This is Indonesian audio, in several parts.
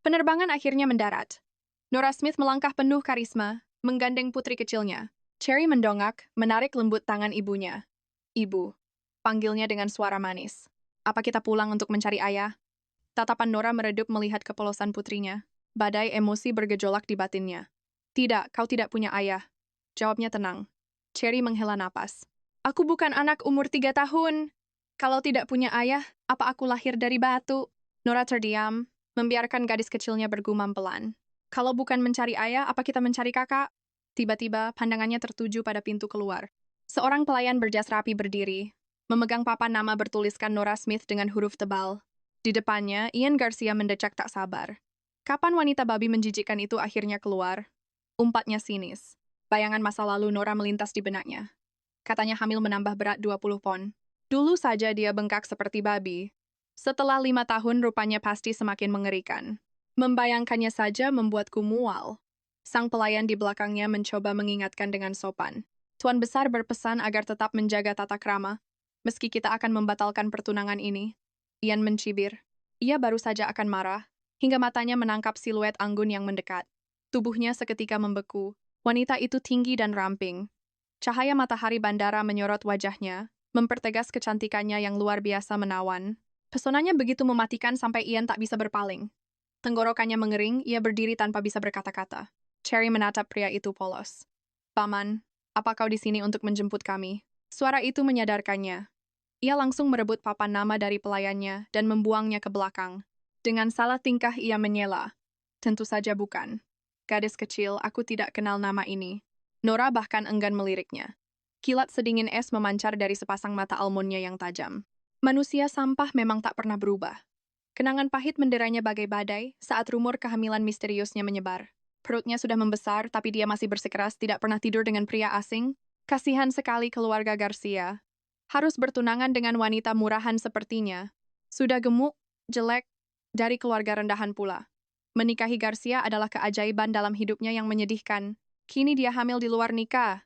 Penerbangan akhirnya mendarat. Nora Smith melangkah penuh karisma, menggandeng putri kecilnya. Cherry mendongak, menarik lembut tangan ibunya. Ibu, panggilnya dengan suara manis. Apa kita pulang untuk mencari ayah? Tatapan Nora meredup melihat kepolosan putrinya. Badai emosi bergejolak di batinnya. Tidak, kau tidak punya ayah. Jawabnya tenang. Cherry menghela napas. Aku bukan anak umur 3 tahun. Kalau tidak punya ayah, apa aku lahir dari batu? Nora terdiam, membiarkan gadis kecilnya bergumam pelan. Kalau bukan mencari ayah, apa kita mencari kakak? Tiba-tiba, pandangannya tertuju pada pintu keluar. Seorang pelayan berjas rapi berdiri, memegang papan nama bertuliskan Nora Smith dengan huruf tebal. Di depannya, Ian Garcia mendecak tak sabar. Kapan wanita babi menjijikkan itu akhirnya keluar? Umpatnya sinis. Bayangan masa lalu Nora melintas di benaknya. Katanya hamil menambah berat 20 pon. Dulu saja dia bengkak seperti babi. Setelah 5 tahun rupanya pasti semakin mengerikan. Membayangkannya saja membuatku mual. Sang pelayan di belakangnya mencoba mengingatkan dengan sopan. Tuan Besar berpesan agar tetap menjaga tata krama, meski kita akan membatalkan pertunangan ini. Ian mencibir. Ia baru saja akan marah, hingga matanya menangkap siluet anggun yang mendekat. Tubuhnya seketika membeku. Wanita itu tinggi dan ramping. Cahaya matahari bandara menyorot wajahnya, mempertegas kecantikannya yang luar biasa menawan. Pesonanya begitu mematikan sampai Ian tak bisa berpaling. Tenggorokannya mengering, ia berdiri tanpa bisa berkata-kata. Cherry menatap pria itu polos. Paman, apa kau di sini untuk menjemput kami? Suara itu menyadarkannya. Ia langsung merebut papan nama dari pelayannya dan membuangnya ke belakang. Dengan salah tingkah ia menyela. Tentu saja bukan. Gadis kecil, aku tidak kenal nama ini. Nora bahkan enggan meliriknya. Kilat sedingin es memancar dari sepasang mata almondnya yang tajam. Manusia sampah memang tak pernah berubah. Kenangan pahit menderanya bagai badai saat rumor kehamilan misteriusnya menyebar. Perutnya sudah membesar, tapi dia masih bersikeras tidak pernah tidur dengan pria asing. Kasihan sekali keluarga Garcia. Harus bertunangan dengan wanita murahan sepertinya. Sudah gemuk, jelek, dari keluarga rendahan pula. Menikahi Garcia adalah keajaiban dalam hidupnya yang menyedihkan. Kini dia hamil di luar nikah.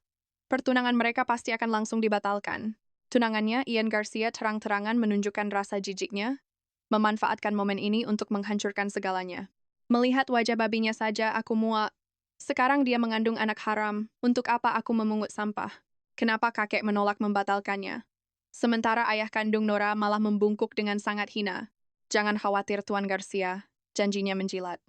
Pertunangan mereka pasti akan langsung dibatalkan. Tunangannya, Ian Garcia terang-terangan menunjukkan rasa jijiknya, memanfaatkan momen ini untuk menghancurkan segalanya. Melihat wajah babinya saja, aku muak. Sekarang dia mengandung anak haram. Untuk apa aku memungut sampah? Kenapa kakek menolak membatalkannya? Sementara ayah kandung Nora malah membungkuk dengan sangat hina. Jangan khawatir, Tuan Garcia. Janjinya menjilat.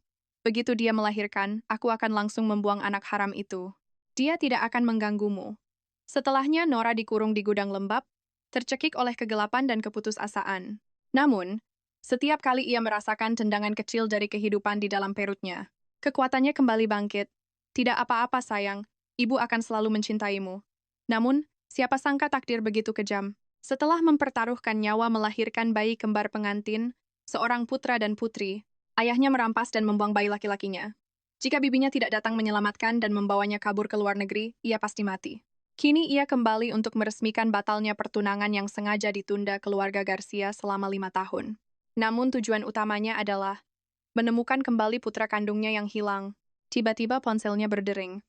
Begitu dia melahirkan, aku akan langsung membuang anak haram itu. Dia tidak akan mengganggumu. Setelahnya Nora dikurung di gudang lembab, tercekik oleh kegelapan dan keputusasaan. Namun, setiap kali ia merasakan tendangan kecil dari kehidupan di dalam perutnya, kekuatannya kembali bangkit. Tidak apa-apa sayang, ibu akan selalu mencintaimu. Namun, siapa sangka takdir begitu kejam. Setelah mempertaruhkan nyawa melahirkan bayi kembar pengantin, seorang putra dan putri, ayahnya merampas dan membuang bayi laki-lakinya. Jika bibinya tidak datang menyelamatkan dan membawanya kabur ke luar negeri, ia pasti mati. Kini ia kembali untuk meresmikan batalnya pertunangan yang sengaja ditunda keluarga Garcia selama 5 tahun. Namun tujuan utamanya adalah menemukan kembali putra kandungnya yang hilang. Tiba-tiba ponselnya berdering.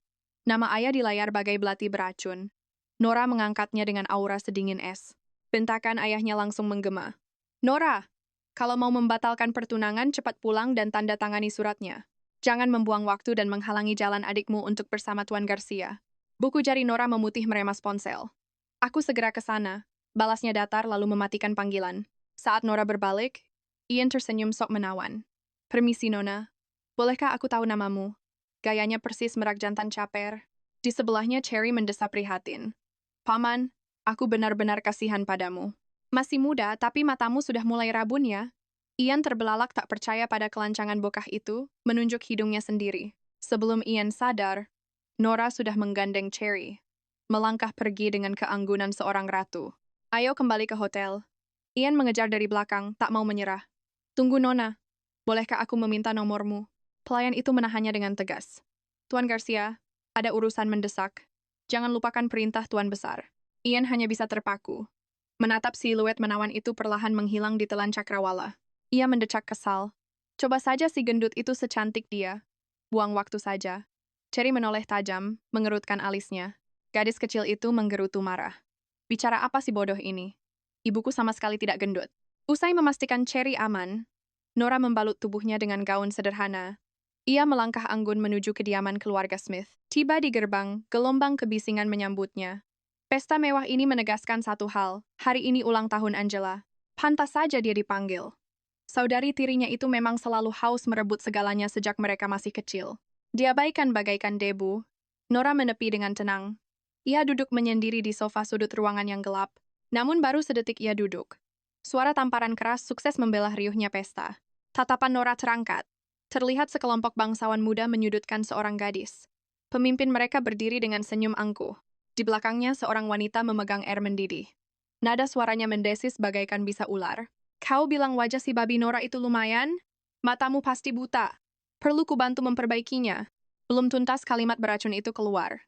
Nama ayah di layar bagai belati beracun. Nora mengangkatnya dengan aura sedingin es. Bentakan ayahnya langsung menggema. Nora, kalau mau membatalkan pertunangan, cepat pulang dan tanda tangani suratnya. Jangan membuang waktu dan menghalangi jalan adikmu untuk bersama Tuan Garcia. Buku jari Nora memutih meremas ponsel. Aku segera ke sana. Balasnya datar lalu mematikan panggilan. Saat Nora berbalik, Ian tersenyum sok menawan. Permisi, Nona. Bolehkah aku tahu namamu? Gayanya persis merak jantan caper. Di sebelahnya Cherry mendesap prihatin. Paman, aku benar-benar kasihan padamu. Masih muda, tapi matamu sudah mulai rabun ya. Ian terbelalak tak percaya pada kelancangan bokah itu, menunjuk hidungnya sendiri. Sebelum Ian sadar, Nora sudah menggandeng Cherry, melangkah pergi dengan keanggunan seorang ratu. Ayo kembali ke hotel. Ian mengejar dari belakang, tak mau menyerah. Tunggu Nona, bolehkah aku meminta nomormu? Pelayan itu menahannya dengan tegas. Tuan Garcia, ada urusan mendesak. Jangan lupakan perintah Tuan Besar. Ian hanya bisa terpaku. Menatap siluet menawan itu perlahan menghilang di telan cakrawala. Ia mendecak kesal. Coba saja si gendut itu secantik dia. Buang waktu saja. Cherry menoleh tajam, mengerutkan alisnya. Gadis kecil itu menggerutu marah. Bicara apa si bodoh ini? Ibuku sama sekali tidak gendut. Usai memastikan Cherry aman, Nora membalut tubuhnya dengan gaun sederhana. Ia melangkah anggun menuju kediaman keluarga Smith. Tiba di gerbang, gelombang kebisingan menyambutnya. Pesta mewah ini menegaskan satu hal, hari ini ulang tahun Angela. Pantas saja dia dipanggil. Saudari tirinya itu memang selalu haus merebut segalanya sejak mereka masih kecil. Diabaikan bagaikan debu, Nora menepi dengan tenang. Ia duduk menyendiri di sofa sudut ruangan yang gelap. Namun baru sedetik ia duduk. Suara tamparan keras sukses membelah riuhnya pesta. Tatapan Nora terangkat. Terlihat sekelompok bangsawan muda menyudutkan seorang gadis. Pemimpin mereka berdiri dengan senyum angkuh. Di belakangnya seorang wanita memegang air mendidih. Nada suaranya mendesis bagaikan bisa ular. Kau bilang wajah si babi Nora itu lumayan? Matamu pasti buta. Perlu kubantu memperbaikinya. Belum tuntas kalimat beracun itu keluar.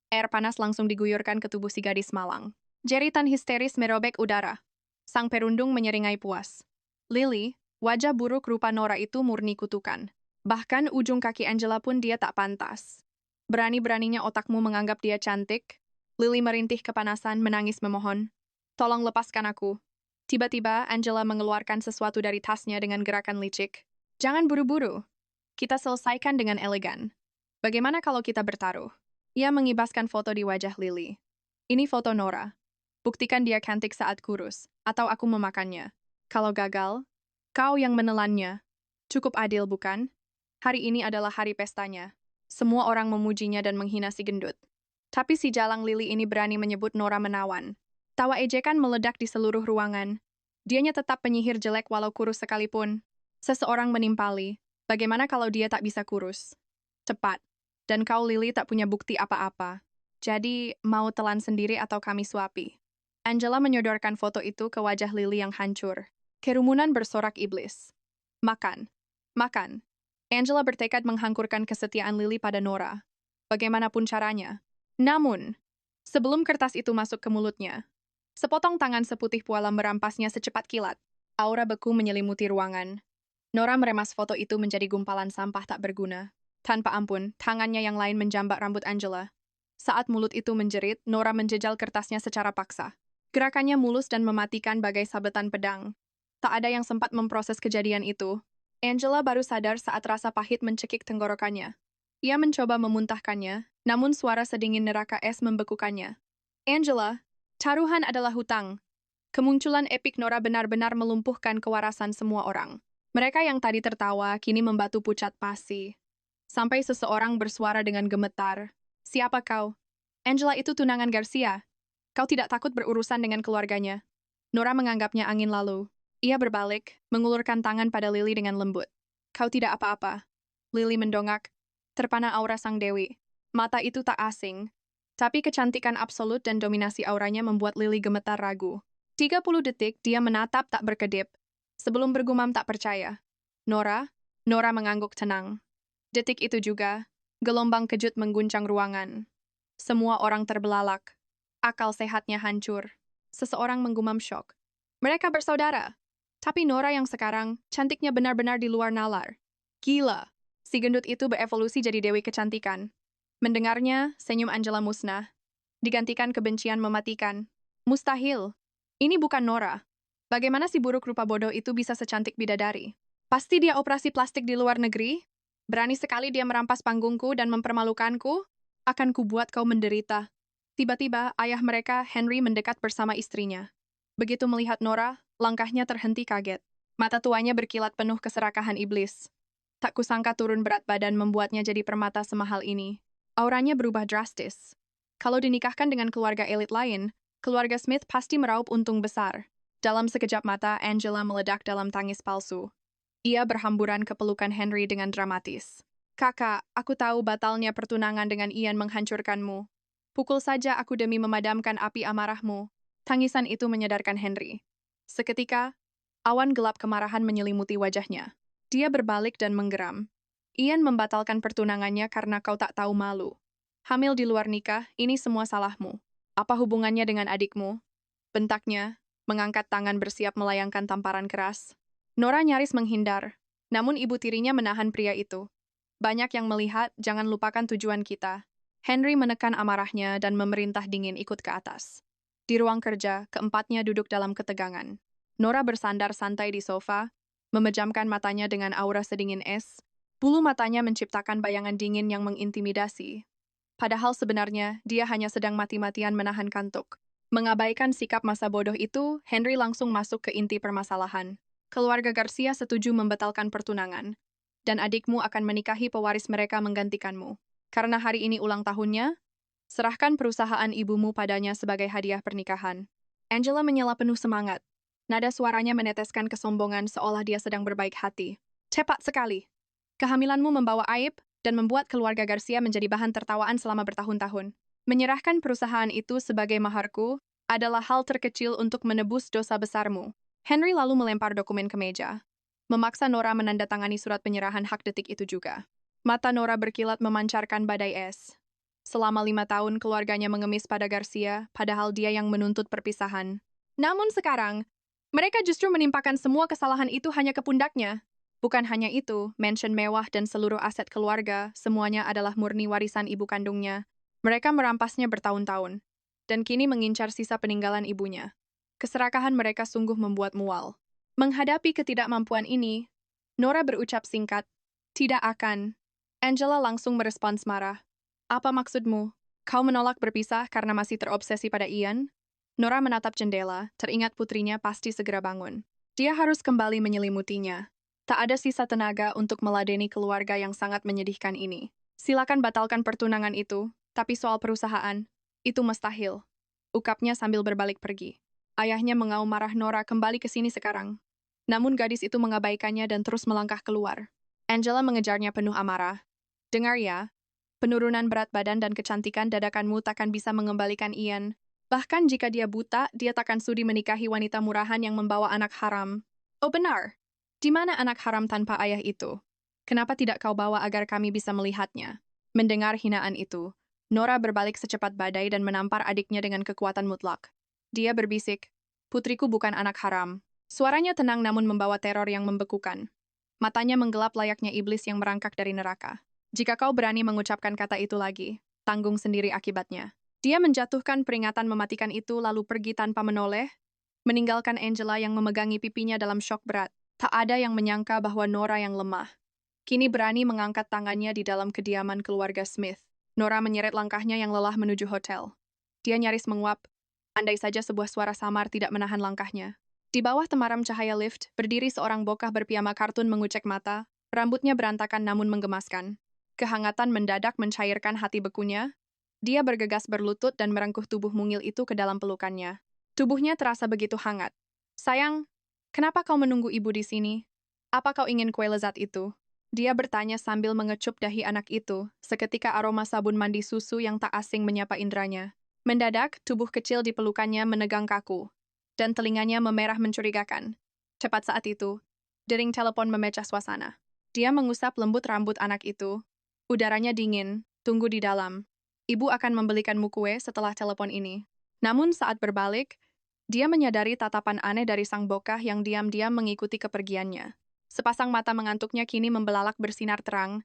Air panas langsung diguyurkan ke tubuh si gadis malang. Jeritan histeris merobek udara. Sang perundung menyeringai puas. Lily, wajah buruk rupa Nora itu murni kutukan. Bahkan ujung kaki Angela pun dia tak pantas. Berani-beraninya otakmu menganggap dia cantik. Lily merintih kepanasan, menangis memohon. Tolong lepaskan aku. Tiba-tiba, Angela mengeluarkan sesuatu dari tasnya dengan gerakan licik. Jangan buru-buru. Kita selesaikan dengan elegan. Bagaimana kalau kita bertaruh? Ia mengibaskan foto di wajah Lily. Ini foto Nora. Buktikan dia cantik saat kurus, atau aku memakannya. Kalau gagal, kau yang menelannya. Cukup adil, bukan? Hari ini adalah hari pestanya. Semua orang memujinya dan menghina si gendut. Tapi si jalang Lily ini berani menyebut Nora menawan. Tawa ejekan meledak di seluruh ruangan. Dianya tetap penyihir jelek walau kurus sekalipun. Seseorang menimpali. Bagaimana kalau dia tak bisa kurus? Cepat. Dan kau Lily tak punya bukti apa-apa. Jadi, mau telan sendiri atau kami suapi? Angela menyodorkan foto itu ke wajah Lily yang hancur. Kerumunan bersorak iblis. Makan. Makan. Angela bertekad menghangkurkan kesetiaan Lily pada Nora. Bagaimanapun caranya. Namun, sebelum kertas itu masuk ke mulutnya, sepotong tangan seputih pualam merampasnya secepat kilat. Aura beku menyelimuti ruangan. Nora meremas foto itu menjadi gumpalan sampah tak berguna. Tanpa ampun, tangannya yang lain menjambak rambut Angela. Saat mulut itu menjerit, Nora menjejal kertasnya secara paksa. Gerakannya mulus dan mematikan bagai sabetan pedang. Tak ada yang sempat memproses kejadian itu. Angela baru sadar saat rasa pahit mencekik tenggorokannya. Ia mencoba memuntahkannya, namun suara sedingin neraka es membekukannya. Angela, taruhan adalah hutang. Kemunculan epik Nora benar-benar melumpuhkan kewarasan semua orang. Mereka yang tadi tertawa kini membatu pucat pasi. Sampai seseorang bersuara dengan gemetar. Siapa kau? Angela itu tunangan Garcia. Kau tidak takut berurusan dengan keluarganya? Nora menganggapnya angin lalu. Ia berbalik, mengulurkan tangan pada Lily dengan lembut. Kau tidak apa-apa. Lily mendongak, terpana aura sang dewi. Mata itu tak asing. Tapi kecantikan absolut dan dominasi auranya membuat Lily gemetar ragu. 30 detik dia menatap tak berkedip. Sebelum bergumam tak percaya. Nora mengangguk tenang. Detik itu juga, gelombang kejut mengguncang ruangan. Semua orang terbelalak. Akal sehatnya hancur. Seseorang menggumam syok. Mereka bersaudara. Tapi Nora yang sekarang, cantiknya benar-benar di luar nalar. Gila. Si gendut itu berevolusi jadi dewi kecantikan. Mendengarnya, senyum Angela musnah. Digantikan kebencian mematikan. Mustahil. Ini bukan Nora. Bagaimana si buruk rupa bodoh itu bisa secantik bidadari? Pasti dia operasi plastik di luar negeri? Berani sekali dia merampas panggungku dan mempermalukanku? Akan kubuat kau menderita. Tiba-tiba, ayah mereka, Henry, mendekat bersama istrinya. Begitu melihat Nora, langkahnya terhenti kaget. Mata tuanya berkilat penuh keserakahan iblis. Tak kusangka turun berat badan membuatnya jadi permata semahal ini. Auranya berubah drastis. Kalau dinikahkan dengan keluarga elit lain, keluarga Smith pasti meraup untung besar. Dalam sekejap mata, Angela meledak dalam tangis palsu. Ia berhamburan ke pelukan Henry dengan dramatis. Kakak, aku tahu batalnya pertunangan dengan Ian menghancurkanmu. Pukul saja aku demi memadamkan api amarahmu. Tangisan itu menyadarkan Henry. Seketika, awan gelap kemarahan menyelimuti wajahnya. Dia berbalik dan menggeram. Ian membatalkan pertunangannya karena kau tak tahu malu. Hamil di luar nikah, ini semua salahmu. Apa hubungannya dengan adikmu? Bentaknya, mengangkat tangan bersiap melayangkan tamparan keras. Nora nyaris menghindar, namun ibu tirinya menahan pria itu. Banyak yang melihat, jangan lupakan tujuan kita. Henry menekan amarahnya dan memerintah dingin ikut ke atas. Di ruang kerja, keempatnya duduk dalam ketegangan. Nora bersandar santai di sofa, memejamkan matanya dengan aura sedingin es. Bulu matanya menciptakan bayangan dingin yang mengintimidasi. Padahal sebenarnya, dia hanya sedang mati-matian menahan kantuk. Mengabaikan sikap masa bodoh itu, Henry langsung masuk ke inti permasalahan. Keluarga Garcia setuju membatalkan pertunangan, dan adikmu akan menikahi pewaris mereka menggantikanmu. Karena hari ini ulang tahunnya, serahkan perusahaan ibumu padanya sebagai hadiah pernikahan. Angela menyela penuh semangat. Nada suaranya meneteskan kesombongan seolah dia sedang berbaik hati. Cepat sekali. Kehamilanmu membawa aib, dan membuat keluarga Garcia menjadi bahan tertawaan selama bertahun-tahun. Menyerahkan perusahaan itu sebagai maharku adalah hal terkecil untuk menebus dosa besarmu. Henry lalu melempar dokumen ke meja, memaksa Nora menandatangani surat penyerahan hak detik itu juga. Mata Nora berkilat memancarkan badai es. Selama 5 tahun keluarganya mengemis pada Garcia, padahal dia yang menuntut perpisahan. Namun sekarang, mereka justru menimpakan semua kesalahan itu hanya ke pundaknya. Bukan hanya itu, mansion mewah dan seluruh aset keluarga, semuanya adalah murni warisan ibu kandungnya. Mereka merampasnya bertahun-tahun, dan kini mengincar sisa peninggalan ibunya. Keserakahan mereka sungguh membuat mual. Menghadapi ketidakmampuan ini, Nora berucap singkat, "Tidak akan." Angela langsung merespons marah. "Apa maksudmu? Kau menolak berpisah karena masih terobsesi pada Ian?" Nora menatap jendela, teringat putrinya pasti segera bangun. Dia harus kembali menyelimutinya. Tak ada sisa tenaga untuk meladeni keluarga yang sangat menyedihkan ini. Silakan batalkan pertunangan itu, tapi soal perusahaan, itu mustahil. Ukapnya sambil berbalik pergi. Ayahnya mengaum marah Nora kembali ke sini sekarang. Namun gadis itu mengabaikannya dan terus melangkah keluar. Angela mengejarnya penuh amarah. "Dengar ya, penurunan berat badan dan kecantikan dadakanmu takkan bisa mengembalikan Ian. Bahkan jika dia buta, dia takkan sudi menikahi wanita murahan yang membawa anak haram." "Oh benar? Di mana anak haram tanpa ayah itu? Kenapa tidak kau bawa agar kami bisa melihatnya?" Mendengar hinaan itu, Nora berbalik secepat badai dan menampar adiknya dengan kekuatan mutlak. Dia berbisik, "Putriku bukan anak haram." Suaranya tenang namun membawa teror yang membekukan. Matanya menggelap layaknya iblis yang merangkak dari neraka. "Jika kau berani mengucapkan kata itu lagi, tanggung sendiri akibatnya." Dia menjatuhkan peringatan mematikan itu lalu pergi tanpa menoleh, meninggalkan Angela yang memegangi pipinya dalam syok berat. Tak ada yang menyangka bahwa Nora yang lemah kini berani mengangkat tangannya di dalam kediaman keluarga Smith. Nora menyeret langkahnya yang lelah menuju hotel. Dia nyaris menguap, andai saja sebuah suara samar tidak menahan langkahnya. Di bawah temaram cahaya lift, berdiri seorang bokah berpiyama kartun mengucek mata, rambutnya berantakan namun menggemaskan. Kehangatan mendadak mencairkan hati bekunya. Dia bergegas berlutut dan merengkuh tubuh mungil itu ke dalam pelukannya. Tubuhnya terasa begitu hangat. "Sayang, kenapa kau menunggu ibu di sini? Apa kau ingin kue lezat itu?" Dia bertanya sambil mengecup dahi anak itu, seketika aroma sabun mandi susu yang tak asing menyapa indranya. Mendadak, tubuh kecil di pelukannya menegang kaku, dan telinganya memerah mencurigakan. Cepat saat itu, dering telepon memecah suasana. Dia mengusap lembut rambut anak itu. Udaranya dingin, tunggu di dalam. Ibu akan membelikanmu kue setelah telepon ini. Namun saat berbalik, dia menyadari tatapan aneh dari sang bokah yang diam-diam mengikuti kepergiannya. Sepasang mata mengantuknya kini membelalak bersinar terang,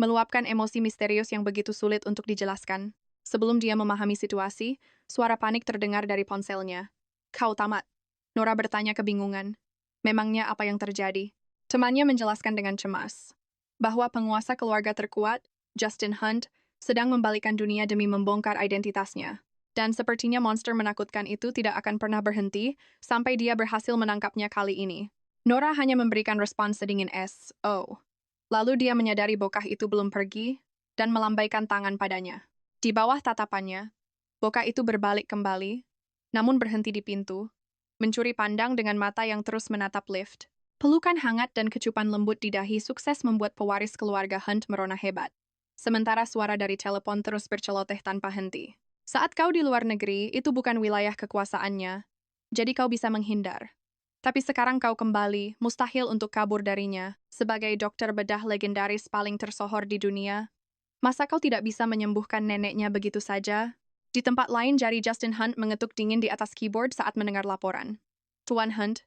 meluapkan emosi misterius yang begitu sulit untuk dijelaskan. Sebelum dia memahami situasi, suara panik terdengar dari ponselnya. "Kau tamat?" Nora bertanya kebingungan. Memangnya apa yang terjadi? Temannya menjelaskan dengan cemas bahwa penguasa keluarga terkuat, Justin Hunt, sedang membalikkan dunia demi membongkar identitasnya. Dan sepertinya monster menakutkan itu tidak akan pernah berhenti sampai dia berhasil menangkapnya kali ini. Nora hanya memberikan respons sedingin es. "Oh." Lalu dia menyadari bokah itu belum pergi dan melambaikan tangan padanya. Di bawah tatapannya, bokah itu berbalik kembali, namun berhenti di pintu, mencuri pandang dengan mata yang terus menatap lift. Pelukan hangat dan kecupan lembut di dahi sukses membuat pewaris keluarga Hunt merona hebat. Sementara suara dari telepon terus berceloteh tanpa henti. "Saat kau di luar negeri, itu bukan wilayah kekuasaannya, jadi kau bisa menghindar. Tapi sekarang kau kembali, mustahil untuk kabur darinya. Sebagai dokter bedah legendaris paling tersohor di dunia, masa kau tidak bisa menyembuhkan neneknya begitu saja?" Di tempat lain, jari Justin Hunt mengetuk dingin di atas keyboard saat mendengar laporan. "Tuan Hunt,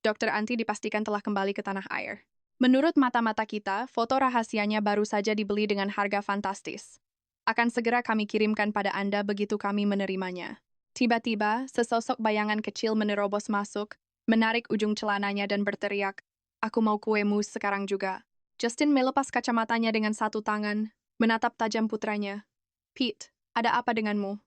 Dokter Anti dipastikan telah kembali ke tanah air. Menurut mata-mata kita, foto rahasianya baru saja dibeli dengan harga fantastis. Akan segera kami kirimkan pada Anda begitu kami menerimanya." Tiba-tiba, sesosok bayangan kecil menerobos masuk, menarik ujung celananya dan berteriak, Aku mau kue mus sekarang juga. Justin melepas kacamatanya dengan satu tangan, menatap tajam putranya. Pete, ada apa denganmu?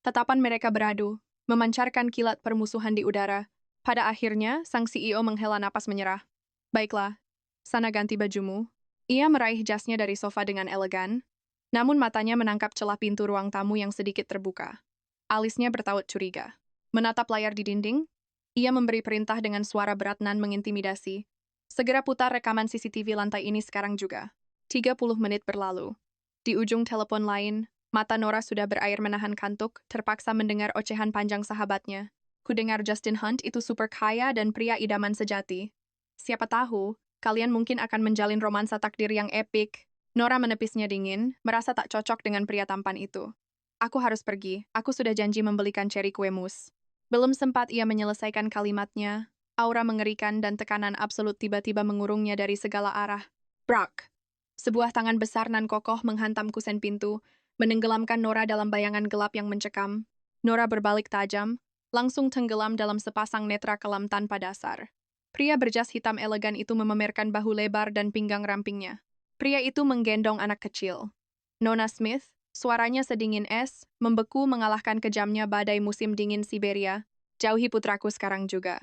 Tatapan mereka beradu, memancarkan kilat permusuhan di udara. Pada akhirnya, sang CEO menghela napas menyerah. Baiklah, sana ganti bajumu. Ia meraih jasnya dari sofa dengan elegan, namun matanya menangkap celah pintu ruang tamu yang sedikit terbuka. Alisnya bertaut curiga. Menatap layar di dinding, ia memberi perintah dengan suara berat nan mengintimidasi. Segera putar rekaman CCTV lantai ini sekarang juga. 30 menit berlalu. Di ujung telepon lain, mata Nora sudah berair menahan kantuk, terpaksa mendengar ocehan panjang sahabatnya. Kudengar Justin Hunt itu super kaya dan pria idaman sejati. Siapa tahu, kalian mungkin akan menjalin romansa takdir yang epik. Nora menepisnya dingin, merasa tak cocok dengan pria tampan itu. Aku harus pergi, aku sudah janji membelikan cherry kue mus. Belum sempat ia menyelesaikan kalimatnya, aura mengerikan dan tekanan absolut tiba-tiba mengurungnya dari segala arah. Brak! Sebuah tangan besar nan kokoh menghantam kusen pintu, menenggelamkan Nora dalam bayangan gelap yang mencekam. Nora berbalik tajam, langsung tenggelam dalam sepasang netra kelam tanpa dasar. Pria berjas hitam elegan itu memamerkan bahu lebar dan pinggang rampingnya. Pria itu menggendong anak kecil. Nona Smith, suaranya sedingin es, membeku mengalahkan kejamnya badai musim dingin Siberia. Jauhi putraku sekarang juga.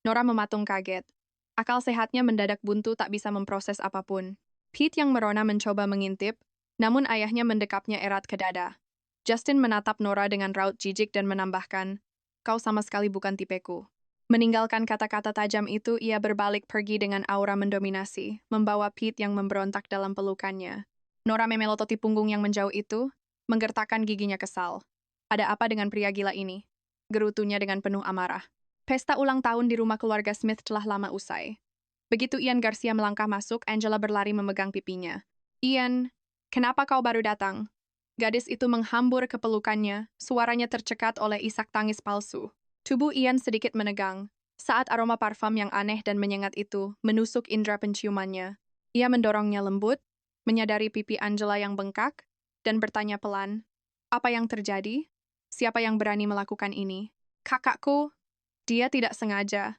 Nora mematung kaget. Akal sehatnya mendadak buntu tak bisa memproses apapun. Pete yang merona mencoba mengintip, namun ayahnya mendekapnya erat ke dada. Justin menatap Nora dengan raut jijik dan menambahkan, "Kau sama sekali bukan tipeku." Meninggalkan kata-kata tajam itu, ia berbalik pergi dengan aura mendominasi, membawa Pete yang memberontak dalam pelukannya. Nora memelototi punggung yang menjauh itu, menggertakkan giginya kesal. Ada apa dengan pria gila ini? Gerutunya dengan penuh amarah. Pesta ulang tahun di rumah keluarga Smith telah lama usai. Begitu Ian Garcia melangkah masuk, Angela berlari memegang pipinya. "Ian, kenapa kau baru datang?" Gadis itu menghambur ke pelukannya, suaranya tercekat oleh isak tangis palsu. Tubuh Ian sedikit menegang, saat aroma parfum yang aneh dan menyengat itu menusuk indera penciumannya. Ia mendorongnya lembut, menyadari pipi Angela yang bengkak, dan bertanya pelan, "Apa yang terjadi? Siapa yang berani melakukan ini?" "Kakakku." Dia tidak sengaja.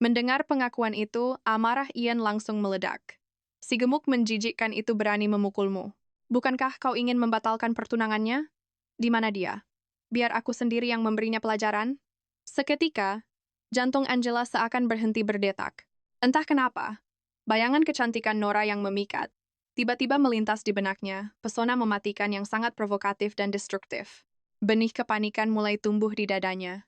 Mendengar pengakuan itu, amarah Ian langsung meledak. Si gemuk menjijikkan itu berani memukulmu. Bukankah kau ingin membatalkan pertunangannya? Di mana dia? Biar aku sendiri yang memberinya pelajaran. Seketika, jantung Angela seakan berhenti berdetak. Entah kenapa, bayangan kecantikan Nora yang memikat tiba-tiba melintas di benaknya, pesona mematikan yang sangat provokatif dan destruktif. Benih kepanikan mulai tumbuh di dadanya.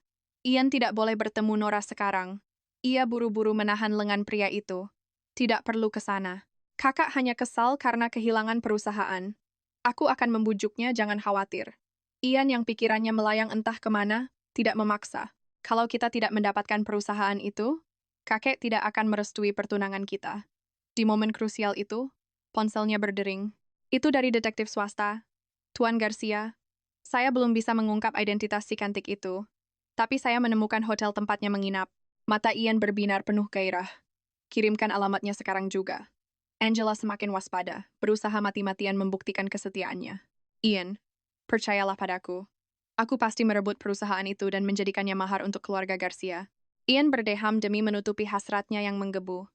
Ian tidak boleh bertemu Nora sekarang. Ia buru-buru menahan lengan pria itu. Tidak perlu ke sana. Kakak hanya kesal karena kehilangan perusahaan. Aku akan membujuknya, jangan khawatir. Ian yang pikirannya melayang entah kemana, tidak memaksa. Kalau kita tidak mendapatkan perusahaan itu, kakek tidak akan merestui pertunangan kita. Di momen krusial itu, ponselnya berdering. Itu dari detektif swasta. Tuan Garcia, saya belum bisa mengungkap identitas si cantik itu. Tapi saya menemukan hotel tempatnya menginap. Mata Ian berbinar penuh gairah. Kirimkan alamatnya sekarang juga. Angela semakin waspada, berusaha mati-matian membuktikan kesetiaannya. Ian, percayalah padaku. Aku pasti merebut perusahaan itu dan menjadikannya mahar untuk keluarga Garcia. Ian berdeham demi menutupi hasratnya yang menggebu.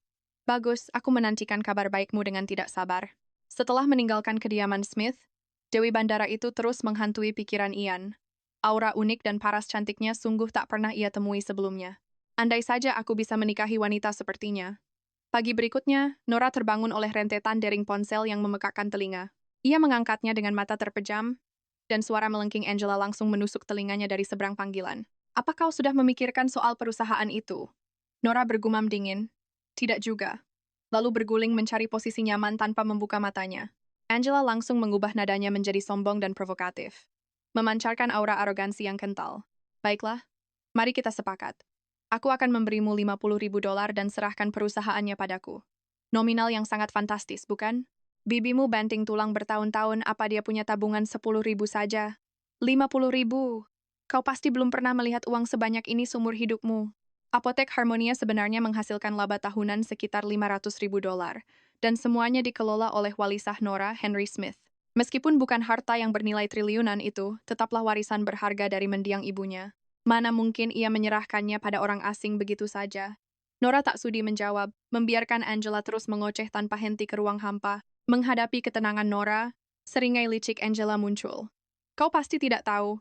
Bagus, aku menantikan kabar baikmu dengan tidak sabar. Setelah meninggalkan kediaman Smith, Dewi Bandara itu terus menghantui pikiran Ian. Aura unik dan paras cantiknya sungguh tak pernah ia temui sebelumnya. Andai saja aku bisa menikahi wanita sepertinya. Pagi berikutnya, Nora terbangun oleh rentetan dering ponsel yang memekakkan telinga. Ia mengangkatnya dengan mata terpejam, dan suara melengking Angela langsung menusuk telinganya dari seberang panggilan. "Apa kau sudah memikirkan soal perusahaan itu?" Nora bergumam dingin. "Tidak juga." Lalu berguling mencari posisi nyaman tanpa membuka matanya. Angela langsung mengubah nadanya menjadi sombong dan provokatif, memancarkan aura arogansi yang kental. "Baiklah, mari kita sepakat. Aku akan memberimu $50.000 dan serahkan perusahaannya padaku. Nominal yang sangat fantastis, bukan? Bibimu banting tulang bertahun-tahun, apa dia punya tabungan 10.000 saja? 50.000. Kau pasti belum pernah melihat uang sebanyak ini seumur hidupmu." Apotek Harmonia sebenarnya menghasilkan laba tahunan sekitar $500.000, dan semuanya dikelola oleh wali sah Nora, Henry Smith. Meskipun bukan harta yang bernilai triliunan itu, tetaplah warisan berharga dari mendiang ibunya. Mana mungkin ia menyerahkannya pada orang asing begitu saja? Nora tak sudi menjawab, membiarkan Angela terus mengoceh tanpa henti ke ruang hampa. Menghadapi ketenangan Nora, seringai licik Angela muncul. Kau pasti tidak tahu.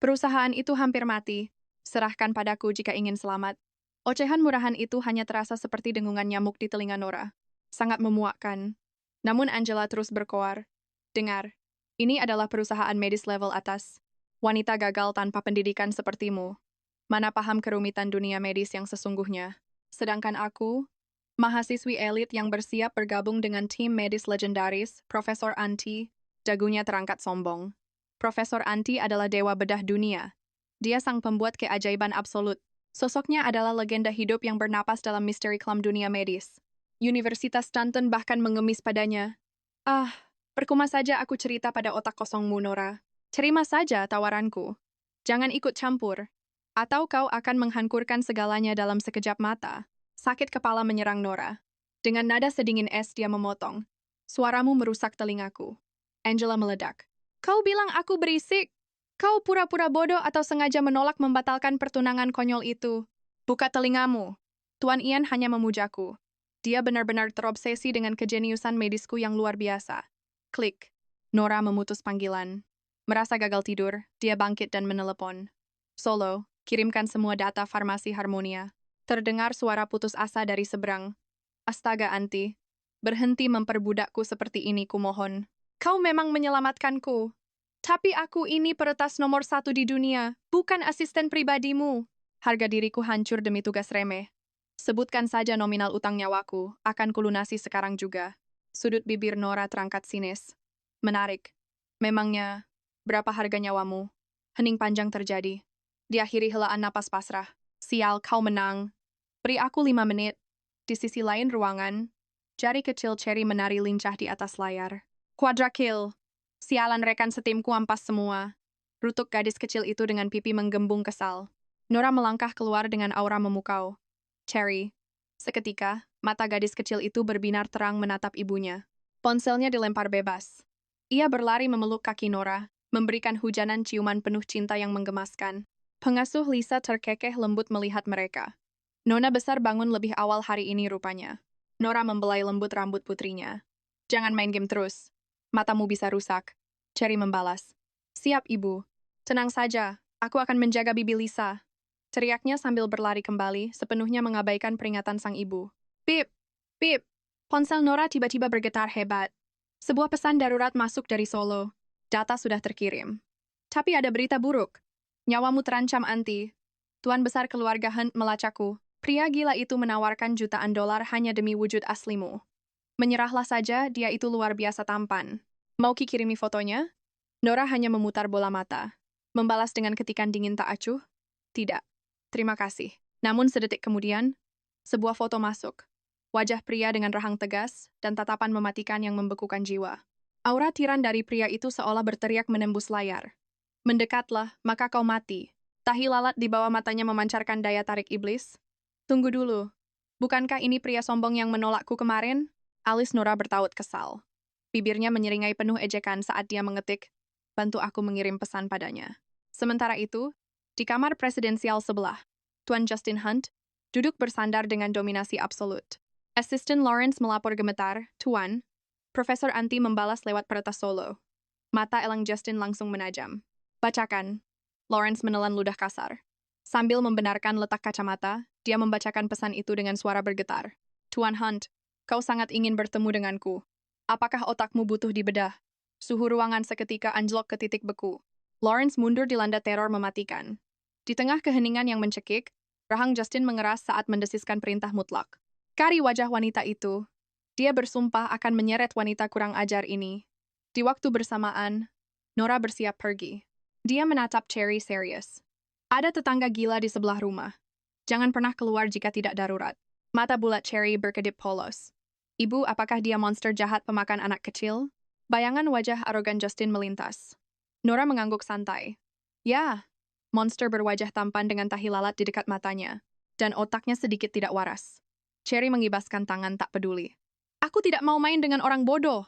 Perusahaan itu hampir mati. Serahkan padaku jika ingin selamat. Ocehan murahan itu hanya terasa seperti dengungan nyamuk di telinga Nora. Sangat memuakkan. Namun Angela terus berkoar. Dengar, ini adalah perusahaan medis level atas. Wanita gagal tanpa pendidikan sepertimu. Mana paham kerumitan dunia medis yang sesungguhnya. Sedangkan aku, mahasiswi elit yang bersiap bergabung dengan tim medis legendaris, Profesor Anti, dagunya terangkat sombong. Profesor Anti adalah dewa bedah dunia. Dia sang pembuat keajaiban absolut. Sosoknya adalah legenda hidup yang bernapas dalam misteri kelam dunia medis. Universitas Stanton bahkan mengemis padanya. Ah, percuma saja aku cerita pada otak kosongmu, Nora. Terima saja tawaranku. Jangan ikut campur. Atau kau akan menghancurkan segalanya dalam sekejap mata. Sakit kepala menyerang Nora. Dengan nada sedingin es dia memotong. Suaramu merusak telingaku. Angela meledak. Kau bilang aku berisik. Kau pura-pura bodoh atau sengaja menolak membatalkan pertunangan konyol itu. Buka telingamu. Tuan Ian hanya memujaku. Dia benar-benar terobsesi dengan kejeniusan medisku yang luar biasa. Klik. Nora memutus panggilan. Merasa gagal tidur, dia bangkit dan menelepon. Solo, kirimkan semua data farmasi Harmonia. Terdengar suara putus asa dari seberang. Astaga, Anti. Berhenti memperbudakku seperti ini, kumohon. Kau memang menyelamatkanku. Tapi aku ini peretas nomor 1 di dunia, bukan asisten pribadimu. Harga diriku hancur demi tugas remeh. Sebutkan saja nominal utang nyawaku, akan kulunasi sekarang juga. Sudut bibir Nora terangkat sinis. Menarik. Memangnya, berapa harga nyawamu? Hening panjang terjadi. Diakhiri helaan napas pasrah. Sial, kau menang. Beri aku 5 menit. Di sisi lain ruangan, jari kecil Cherry menari lincah di atas layar. Quadra kill. Sialan rekan setimku ampas semua. Rutuk gadis kecil itu dengan pipi menggembung kesal. Nora melangkah keluar dengan aura memukau. Cherry. Seketika, mata gadis kecil itu berbinar terang menatap ibunya. Ponselnya dilempar bebas. Ia berlari memeluk kaki Nora, memberikan hujanan ciuman penuh cinta yang menggemaskan. Pengasuh Lisa terkekeh lembut melihat mereka. Nona besar bangun lebih awal hari ini rupanya. Nora membelai lembut rambut putrinya. Jangan main game terus. Matamu bisa rusak. Cherry membalas. Siap, Ibu. Tenang saja, aku akan menjaga bibi Lisa. Teriaknya sambil berlari kembali, sepenuhnya mengabaikan peringatan sang ibu. Pip! Pip! Ponsel Nora tiba-tiba bergetar hebat. Sebuah pesan darurat masuk dari Solo. Data sudah terkirim. Tapi ada berita buruk. Nyawamu terancam, Anti. Tuan besar keluarga Hunt melacakku. Pria gila itu menawarkan jutaan dolar hanya demi wujud aslimu. Menyerahlah saja, dia itu luar biasa tampan. Mau kirimi fotonya? Nora hanya memutar bola mata. Membalas dengan ketikan dingin tak acuh. Tidak. Terima kasih. Namun sedetik kemudian, sebuah foto masuk. Wajah pria dengan rahang tegas dan tatapan mematikan yang membekukan jiwa. Aura tiran dari pria itu seolah berteriak menembus layar. Mendekatlah, maka kau mati. Tahi lalat di bawah matanya memancarkan daya tarik iblis. Tunggu dulu. Bukankah ini pria sombong yang menolakku kemarin? Alis Nora bertaut kesal. Bibirnya menyeringai penuh ejekan saat dia mengetik, bantu aku mengirim pesan padanya. Sementara itu, di kamar presidensial sebelah, Tuan Justin Hunt duduk bersandar dengan dominasi absolut. Asisten Lawrence melapor gemetar, Tuan. Profesor Anti membalas lewat peretas Solo. Mata elang Justin langsung menajam. Bacakan. Lawrence menelan ludah kasar. Sambil membenarkan letak kacamata, dia membacakan pesan itu dengan suara bergetar. Tuan Hunt, kau sangat ingin bertemu denganku. Apakah otakmu butuh dibedah? Suhu ruangan seketika anjlok ke titik beku. Lawrence mundur dilanda teror mematikan. Di tengah keheningan yang mencekik, rahang Justin mengeras saat mendesiskan perintah mutlak. Kari wajah wanita itu. Dia bersumpah akan menyeret wanita kurang ajar ini. Di waktu bersamaan, Nora bersiap pergi. Dia menatap Cherry serius. Ada tetangga gila di sebelah rumah. Jangan pernah keluar jika tidak darurat. Mata bulat Cherry berkedip polos. Ibu, apakah dia monster jahat pemakan anak kecil? Bayangan wajah arogan Justin melintas. Nora mengangguk santai. Ya, monster berwajah tampan dengan tahi lalat di dekat matanya, dan otaknya sedikit tidak waras. Cherry mengibaskan tangan tak peduli. Aku tidak mau main dengan orang bodoh.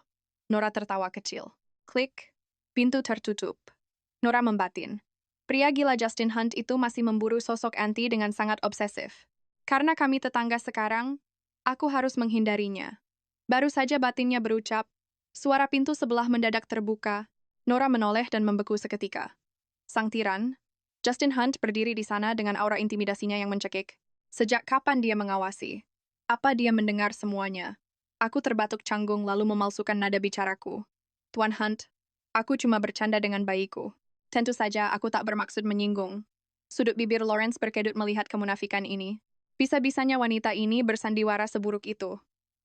Nora tertawa kecil. Klik. Pintu tertutup. Nora membatin. Pria gila Justin Hunt itu masih memburu sosok Anti dengan sangat obsesif. Karena kami tetangga sekarang, aku harus menghindarinya. Baru saja batinnya berucap, suara pintu sebelah mendadak terbuka. Nora menoleh dan membeku seketika. Sang tiran, Justin Hunt berdiri di sana dengan aura intimidasinya yang mencekik. Sejak kapan dia mengawasi? Apa dia mendengar semuanya? Aku terbatuk canggung lalu memalsukan nada bicaraku. Tuan Hunt, aku cuma bercanda dengan bayiku. Tentu saja aku tak bermaksud menyinggung. Sudut bibir Lawrence berkedut melihat kemunafikan ini. Bisa-bisanya wanita ini bersandiwara seburuk itu.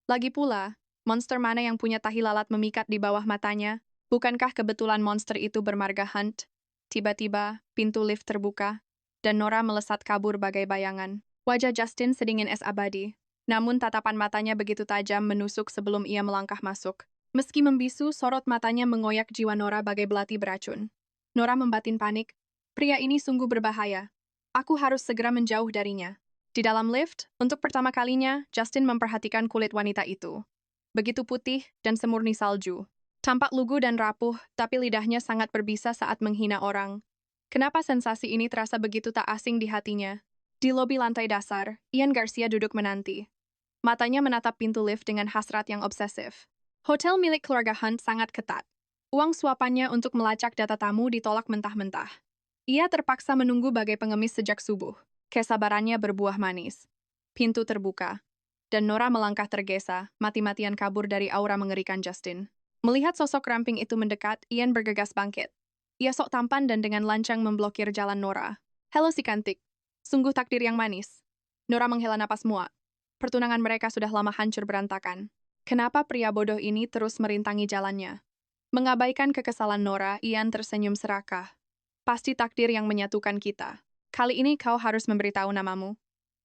Lagi pula, monster mana yang punya tahi lalat memikat di bawah matanya? Bukankah kebetulan monster itu bermarga Hunt? Tiba-tiba, pintu lift terbuka, dan Nora melesat kabur bagai bayangan. Wajah Justin sedingin es abadi, namun tatapan matanya begitu tajam menusuk sebelum ia melangkah masuk. Meski membisu, sorot matanya mengoyak jiwa Nora bagai belati beracun. Nora membatin panik. Pria ini sungguh berbahaya. Aku harus segera menjauh darinya. Di dalam lift, untuk pertama kalinya, Justin memperhatikan kulit wanita itu. Begitu putih dan semurni salju. Tampak lugu dan rapuh, tapi lidahnya sangat berbisa saat menghina orang. Kenapa sensasi ini terasa begitu tak asing di hatinya? Di lobi lantai dasar, Ian Garcia duduk menanti. Matanya menatap pintu lift dengan hasrat yang obsesif. Hotel milik keluarga Hunt sangat ketat. Uang suapannya untuk melacak data tamu ditolak mentah-mentah. Ia terpaksa menunggu bagai pengemis sejak subuh. Kesabarannya berbuah manis. Pintu terbuka, dan Nora melangkah tergesa, mati-matian kabur dari aura mengerikan Justin. Melihat sosok ramping itu mendekat, Ian bergegas bangkit. Ia sok tampan dan dengan lancang memblokir jalan Nora. Halo si cantik. Sungguh takdir yang manis. Nora menghela napas muak. Pertunangan mereka sudah lama hancur berantakan. Kenapa pria bodoh ini terus merintangi jalannya? Mengabaikan kekesalan Nora, Ian tersenyum serakah. Pasti takdir yang menyatukan kita. Kali ini kau harus memberitahu namamu.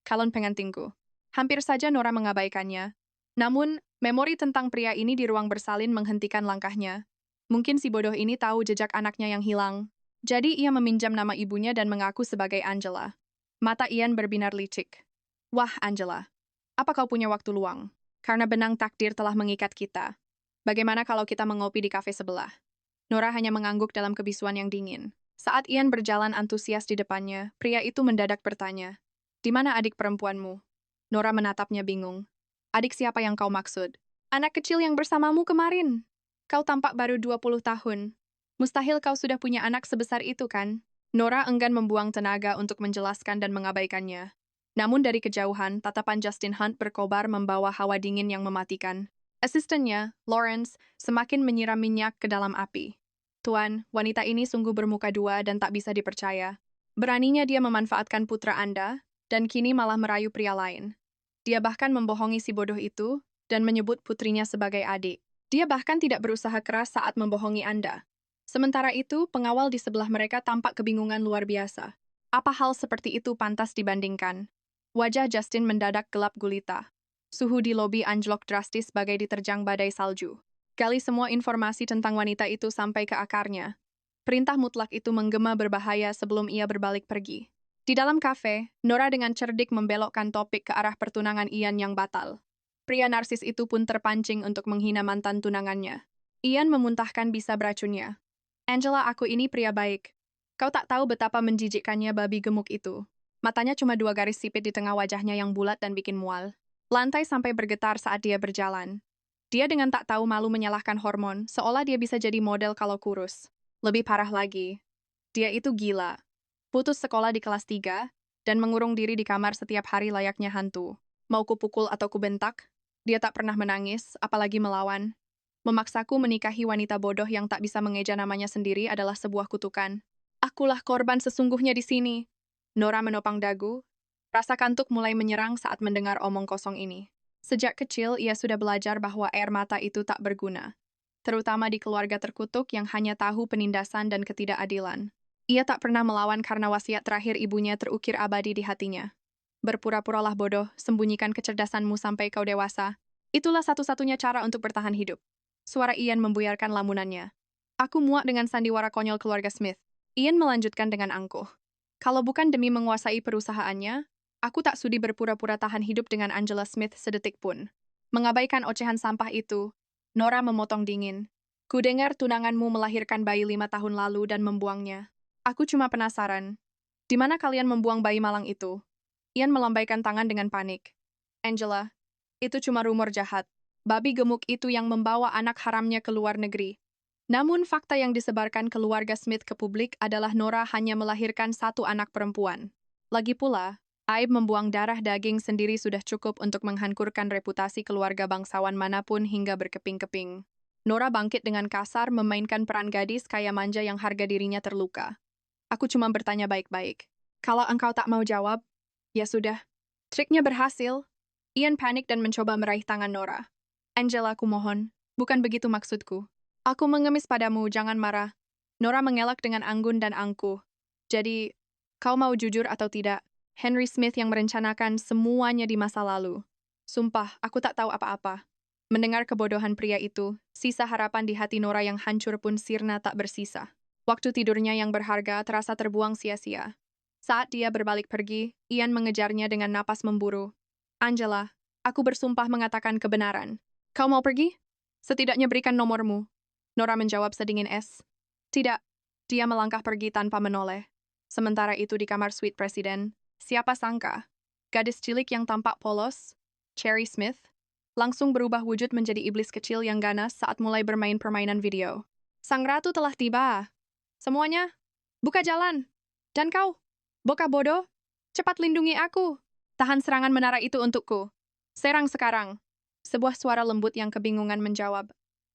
Calon pengantinku. Hampir saja Nora mengabaikannya. Namun, memori tentang pria ini di ruang bersalin menghentikan langkahnya. Mungkin si bodoh ini tahu jejak anaknya yang hilang. Jadi ia meminjam nama ibunya dan mengaku sebagai Angela. Mata Ian berbinar licik. Wah, Angela. Apa kau punya waktu luang? Karena benang takdir telah mengikat kita. Bagaimana kalau kita mengopi di kafe sebelah? Nora hanya mengangguk dalam kebisuan yang dingin. Saat Ian berjalan antusias di depannya, pria itu mendadak bertanya, "Di mana adik perempuanmu?" Nora menatapnya bingung. "Adik siapa yang kau maksud?" "Anak kecil yang bersamamu kemarin. Kau tampak baru 20 tahun. Mustahil kau sudah punya anak sebesar itu kan?" Nora enggan membuang tenaga untuk menjelaskan dan mengabaikannya. Namun dari kejauhan, tatapan Justin Hunt berkobar membawa hawa dingin yang mematikan. Asistennya, Lawrence, semakin menyiram minyak ke dalam api. Tuan, wanita ini sungguh bermuka dua dan tak bisa dipercaya. Beraninya dia memanfaatkan putra Anda, dan kini malah merayu pria lain. Dia bahkan membohongi si bodoh itu, dan menyebut putrinya sebagai adik. Dia bahkan tidak berusaha keras saat membohongi Anda. Sementara itu, pengawal di sebelah mereka tampak kebingungan luar biasa. Apa hal seperti itu pantas dibandingkan? Wajah Justin mendadak gelap gulita. Suhu di lobi anjlok drastis bagai diterjang badai salju. Gali semua informasi tentang wanita itu sampai ke akarnya. Perintah mutlak itu menggema berbahaya sebelum ia berbalik pergi. Di dalam kafe, Nora dengan cerdik membelokkan topik ke arah pertunangan Ian yang batal. Pria narsis itu pun terpancing untuk menghina mantan tunangannya. Ian memuntahkan bisa beracunnya. "Angela, aku ini pria baik. Kau tak tahu betapa menjijikkannya babi gemuk itu." Matanya cuma 2 garis sipit di tengah wajahnya yang bulat dan bikin mual. Lantai sampai bergetar saat dia berjalan. Dia dengan tak tahu malu menyalahkan hormon, seolah dia bisa jadi model kalau kurus. Lebih parah lagi, dia itu gila. Putus sekolah di kelas 3, dan mengurung diri di kamar setiap hari layaknya hantu. Mau kupukul atau kubentak, dia tak pernah menangis, apalagi melawan. Memaksaku menikahi wanita bodoh yang tak bisa mengeja namanya sendiri adalah sebuah kutukan. Akulah korban sesungguhnya di sini. Nora menopang dagu. Rasa kantuk mulai menyerang saat mendengar omong kosong ini. Sejak kecil, ia sudah belajar bahwa air mata itu tak berguna. Terutama di keluarga terkutuk yang hanya tahu penindasan dan ketidakadilan. Ia tak pernah melawan karena wasiat terakhir ibunya terukir abadi di hatinya. Berpura-puralah bodoh, sembunyikan kecerdasanmu sampai kau dewasa. Itulah satu-satunya cara untuk bertahan hidup. Suara Ian membuyarkan lamunannya. Aku muak dengan sandiwara konyol keluarga Smith. Ian melanjutkan dengan angkuh. Kalau bukan demi menguasai perusahaannya, aku tak sudi berpura-pura tahan hidup dengan Angela Smith sedetik pun. Mengabaikan ocehan sampah itu, Nora memotong dingin. Kudengar tunanganmu melahirkan bayi 5 tahun lalu dan membuangnya. Aku cuma penasaran. Di mana kalian membuang bayi malang itu? Ian melambaikan tangan dengan panik. Angela, itu cuma rumor jahat. Babi gemuk itu yang membawa anak haramnya ke luar negeri. Namun fakta yang disebarkan keluarga Smith ke publik adalah Nora hanya melahirkan satu anak perempuan. Lagi pula, aib membuang darah daging sendiri sudah cukup untuk menghancurkan reputasi keluarga bangsawan manapun hingga berkeping-keping. Nora bangkit dengan kasar memainkan peran gadis kaya manja yang harga dirinya terluka. Aku cuma bertanya baik-baik. Kalau engkau tak mau jawab, ya sudah. Triknya berhasil. Ian panik dan mencoba meraih tangan Nora. Angela, aku mohon. Bukan begitu maksudku. Aku mengemis padamu, jangan marah. Nora mengelak dengan anggun dan angkuh. Jadi, kau mau jujur atau tidak? Henry Smith yang merencanakan semuanya di masa lalu. Sumpah, aku tak tahu apa-apa. Mendengar kebodohan pria itu, sisa harapan di hati Nora yang hancur pun sirna tak bersisa. Waktu tidurnya yang berharga terasa terbuang sia-sia. Saat dia berbalik pergi, Ian mengejarnya dengan napas memburu. Angela, aku bersumpah mengatakan kebenaran. Kau mau pergi? Setidaknya berikan nomormu. Nora menjawab sedingin es. Tidak. Dia melangkah pergi tanpa menoleh. Sementara itu di kamar suite presiden, siapa sangka? Gadis cilik yang tampak polos, Cherry Smith, langsung berubah wujud menjadi iblis kecil yang ganas saat mulai bermain permainan video. Sang ratu telah tiba. Semuanya, buka jalan. Dan kau, bocah bodoh, cepat lindungi aku. Tahan serangan menara itu untukku. Serang sekarang. Sebuah suara lembut yang kebingungan menjawab.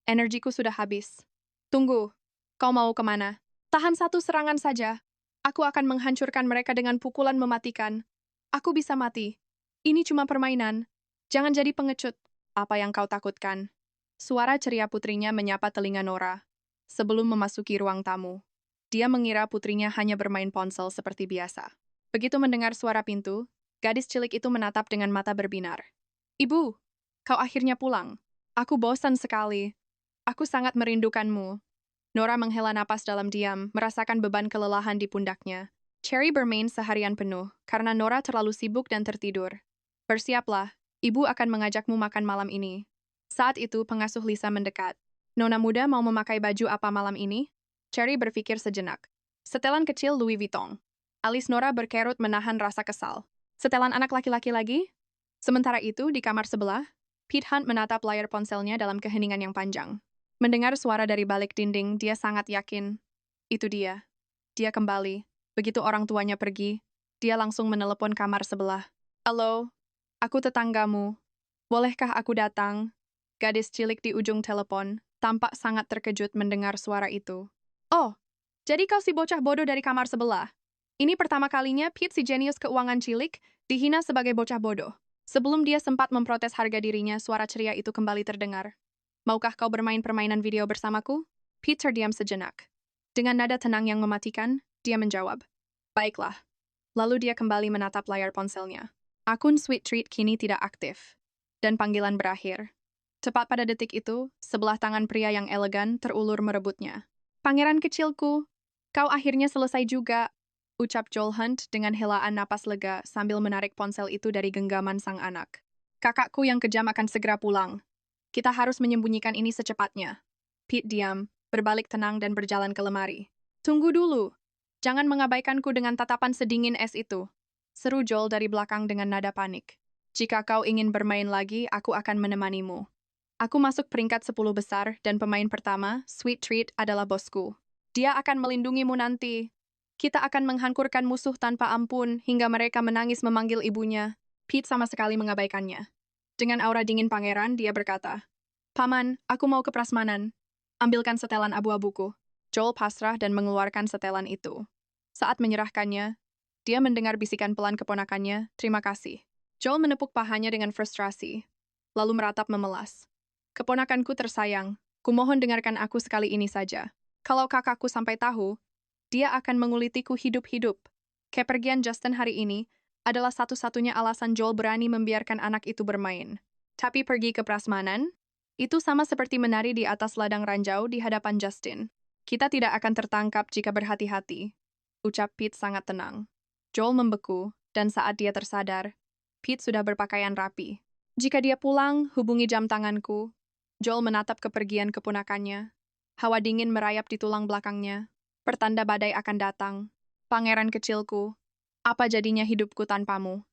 Energiku sudah habis. Tunggu, kau mau kemana? Tahan satu serangan saja. Aku akan menghancurkan mereka dengan pukulan mematikan. Aku bisa mati. Ini cuma permainan. Jangan jadi pengecut. Apa yang kau takutkan? Suara ceria putrinya menyapa telinga Nora. Sebelum memasuki ruang tamu, dia mengira putrinya hanya bermain ponsel seperti biasa. Begitu mendengar suara pintu, gadis cilik itu menatap dengan mata berbinar. Ibu, kau akhirnya pulang. Aku bosan sekali. Aku sangat merindukanmu. Nora menghela napas dalam diam, merasakan beban kelelahan di pundaknya. Cherry bermain seharian penuh, karena Nora terlalu sibuk dan tertidur. Bersiaplah, ibu akan mengajakmu makan malam ini. Saat itu pengasuh Lisa mendekat. Nona muda mau memakai baju apa malam ini? Cherry berpikir sejenak. Setelan kecil Louis Vuitton. Alis Nora berkerut menahan rasa kesal. Setelan anak laki-laki lagi? Sementara itu, di kamar sebelah, Pete Hunt menatap layar ponselnya dalam keheningan yang panjang. Mendengar suara dari balik dinding, dia sangat yakin. Itu dia. Dia kembali. Begitu orang tuanya pergi, dia langsung menelepon kamar sebelah. Halo, aku tetanggamu. Bolehkah aku datang? Gadis cilik di ujung telepon, tampak sangat terkejut mendengar suara itu. Oh, jadi kau si bocah bodoh dari kamar sebelah. Ini pertama kalinya Pete si jenius keuangan cilik dihina sebagai bocah bodoh. Sebelum dia sempat memprotes harga dirinya, suara ceria itu kembali terdengar. Maukah kau bermain permainan video bersamaku? Pete terdiam sejenak. Dengan nada tenang yang mematikan, dia menjawab. Baiklah. Lalu dia kembali menatap layar ponselnya. Akun Sweet Treat kini tidak aktif. Dan panggilan berakhir. Tepat pada detik itu, sebelah tangan pria yang elegan terulur merebutnya. Pangeran kecilku, kau akhirnya selesai juga, ucap Joel Hunt dengan helaan napas lega sambil menarik ponsel itu dari genggaman sang anak. Kakakku yang kejam akan segera pulang. Kita harus menyembunyikan ini secepatnya. Pete diam, berbalik tenang dan berjalan ke lemari. Tunggu dulu. Jangan mengabaikanku dengan tatapan sedingin es itu. Seru Joel dari belakang dengan nada panik. Jika kau ingin bermain lagi, aku akan menemanimu. Aku masuk peringkat 10 besar dan pemain pertama, Sweet Treat, adalah bosku. Dia akan melindungimu nanti. Kita akan menghancurkan musuh tanpa ampun hingga mereka menangis memanggil ibunya. Pete sama sekali mengabaikannya. Dengan aura dingin pangeran, dia berkata, Paman, aku mau ke prasmanan. Ambilkan setelan abu-abuku. Joel pasrah dan mengeluarkan setelan itu. Saat menyerahkannya, dia mendengar bisikan pelan keponakannya, terima kasih. Joel menepuk pahanya dengan frustrasi, lalu meratap memelas. Keponakanku tersayang, kumohon dengarkan aku sekali ini saja. Kalau kakakku sampai tahu, dia akan mengulitiku hidup-hidup. Kepergian Justin hari ini adalah satu-satunya alasan Joel berani membiarkan anak itu bermain. Tapi pergi ke prasmanan, itu sama seperti menari di atas ladang ranjau di hadapan Justin. Kita tidak akan tertangkap jika berhati-hati, ucap Pete sangat tenang. Joel membeku, dan saat dia tersadar, Pete sudah berpakaian rapi. Jika dia pulang, hubungi jam tanganku. Joel menatap kepergian keponakannya. Hawa dingin merayap di tulang belakangnya. Pertanda badai akan datang. Pangeran kecilku, apa jadinya hidupku tanpamu?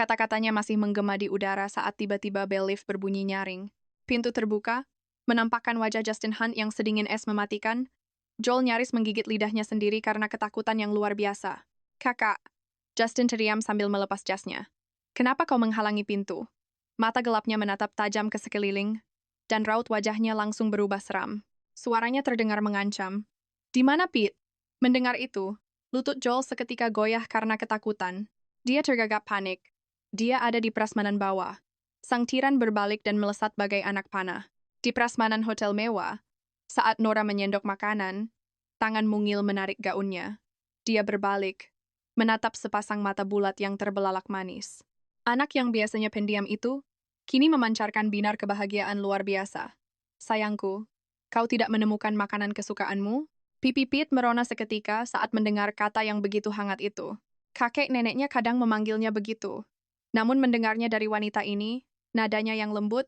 Kata-katanya masih menggema di udara saat tiba-tiba bel lift berbunyi nyaring. Pintu terbuka, menampakkan wajah Justin Hunt yang sedingin es mematikan. Joel nyaris menggigit lidahnya sendiri karena ketakutan yang luar biasa. Kakak, Justin teriam sambil melepas jasnya. Kenapa kau menghalangi pintu? Mata gelapnya menatap tajam ke sekeliling, dan raut wajahnya langsung berubah seram. Suaranya terdengar mengancam. Di mana Pete? Mendengar itu, lutut Joel seketika goyah karena ketakutan. Dia tergagap panik. Dia ada di prasmanan bawah. Sang tiran berbalik dan melesat bagai anak panah. Di prasmanan hotel mewah, saat Nora menyendok makanan, tangan mungil menarik gaunnya. Dia berbalik, menatap sepasang mata bulat yang terbelalak manis. Anak yang biasanya pendiam itu, kini memancarkan binar kebahagiaan luar biasa. Sayangku, kau tidak menemukan makanan kesukaanmu? Pipi Pete merona seketika saat mendengar kata yang begitu hangat itu. Kakek neneknya kadang memanggilnya begitu. Namun mendengarnya dari wanita ini, nadanya yang lembut,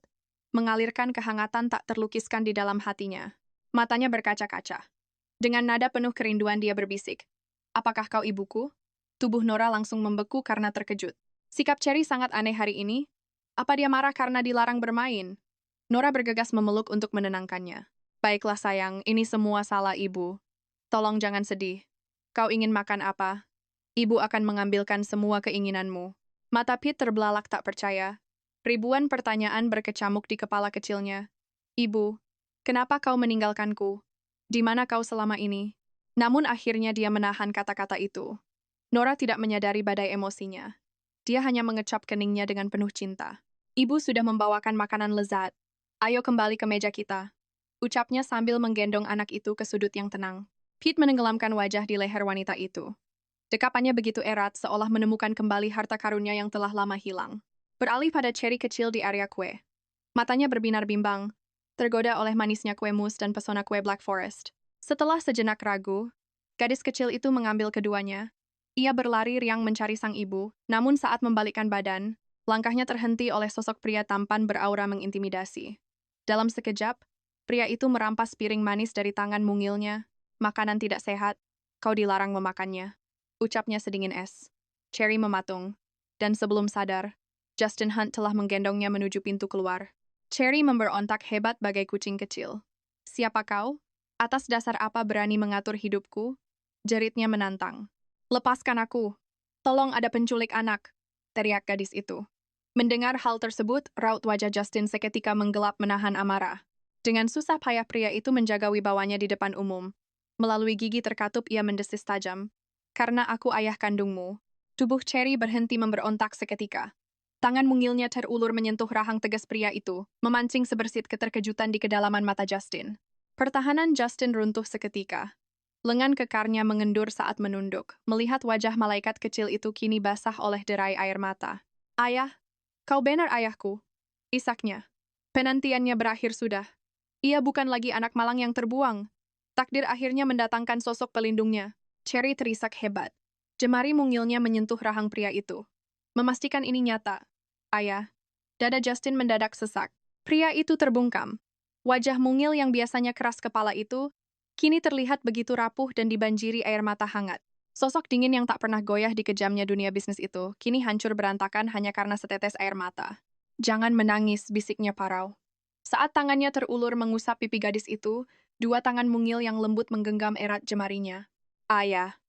mengalirkan kehangatan tak terlukiskan di dalam hatinya. Matanya berkaca-kaca. Dengan nada penuh kerinduan dia berbisik, "Apakah kau ibuku?" Tubuh Nora langsung membeku karena terkejut. Sikap Cherry sangat aneh hari ini. Apa dia marah karena dilarang bermain? Nora bergegas memeluk untuk menenangkannya. "Baiklah sayang, ini semua salah ibu. Tolong jangan sedih. Kau ingin makan apa? Ibu akan mengambilkan semua keinginanmu." Mata Pete terbelalak tak percaya. Ribuan pertanyaan berkecamuk di kepala kecilnya. "Ibu, kenapa kau meninggalkanku? Di mana kau selama ini?" Namun akhirnya dia menahan kata-kata itu. Nora tidak menyadari badai emosinya. Dia hanya mengecap keningnya dengan penuh cinta. "Ibu sudah membawakan makanan lezat. Ayo kembali ke meja kita," ucapnya sambil menggendong anak itu ke sudut yang tenang. Pete menenggelamkan wajah di leher wanita itu. Dekapannya begitu erat seolah menemukan kembali harta karunia yang telah lama hilang. Beralih pada Cherry kecil di area kue. Matanya berbinar bimbang, tergoda oleh manisnya kue mousse dan pesona kue Black Forest. Setelah sejenak ragu, gadis kecil itu mengambil keduanya. Ia berlari riang mencari sang ibu, namun saat membalikkan badan, langkahnya terhenti oleh sosok pria tampan beraura mengintimidasi. Dalam sekejap, pria itu merampas piring manis dari tangan mungilnya. "Makanan tidak sehat, kau dilarang memakannya," ucapnya sedingin es. Cherry mematung, dan sebelum sadar, Justin Hunt telah menggendongnya menuju pintu keluar. Cherry memberontak hebat bagai kucing kecil. "Siapa kau? Atas dasar apa berani mengatur hidupku?" Jeritnya menantang. "Lepaskan aku. Tolong ada penculik anak," teriak gadis itu. Mendengar hal tersebut, raut wajah Justin seketika menggelap menahan amarah. Dengan susah payah pria itu menjaga wibawanya di depan umum. Melalui gigi terkatup ia mendesis tajam. "Karena aku ayah kandungmu." Tubuh Cherry berhenti memberontak seketika. Tangan mungilnya terulur menyentuh rahang tegas pria itu, memancing sebersit keterkejutan di kedalaman mata Justin. Pertahanan Justin runtuh seketika. Lengan kekarnya mengendur saat menunduk, melihat wajah malaikat kecil itu kini basah oleh derai air mata. "Ayah, kau benar ayahku," isaknya. Penantiannya berakhir sudah. Ia bukan lagi anak malang yang terbuang. Takdir akhirnya mendatangkan sosok pelindungnya. Cherry terisak hebat. Jemari mungilnya menyentuh rahang pria itu. Memastikan ini nyata. "Ayah." Dada Justin mendadak sesak. Pria itu terbungkam. Wajah mungil yang biasanya keras kepala itu, kini terlihat begitu rapuh dan dibanjiri air mata hangat. Sosok dingin yang tak pernah goyah di kejamnya dunia bisnis itu, kini hancur berantakan hanya karena setetes air mata. "Jangan menangis," bisiknya parau. Saat tangannya terulur mengusap pipi gadis itu, dua tangan mungil yang lembut menggenggam erat jemarinya. "Ayah."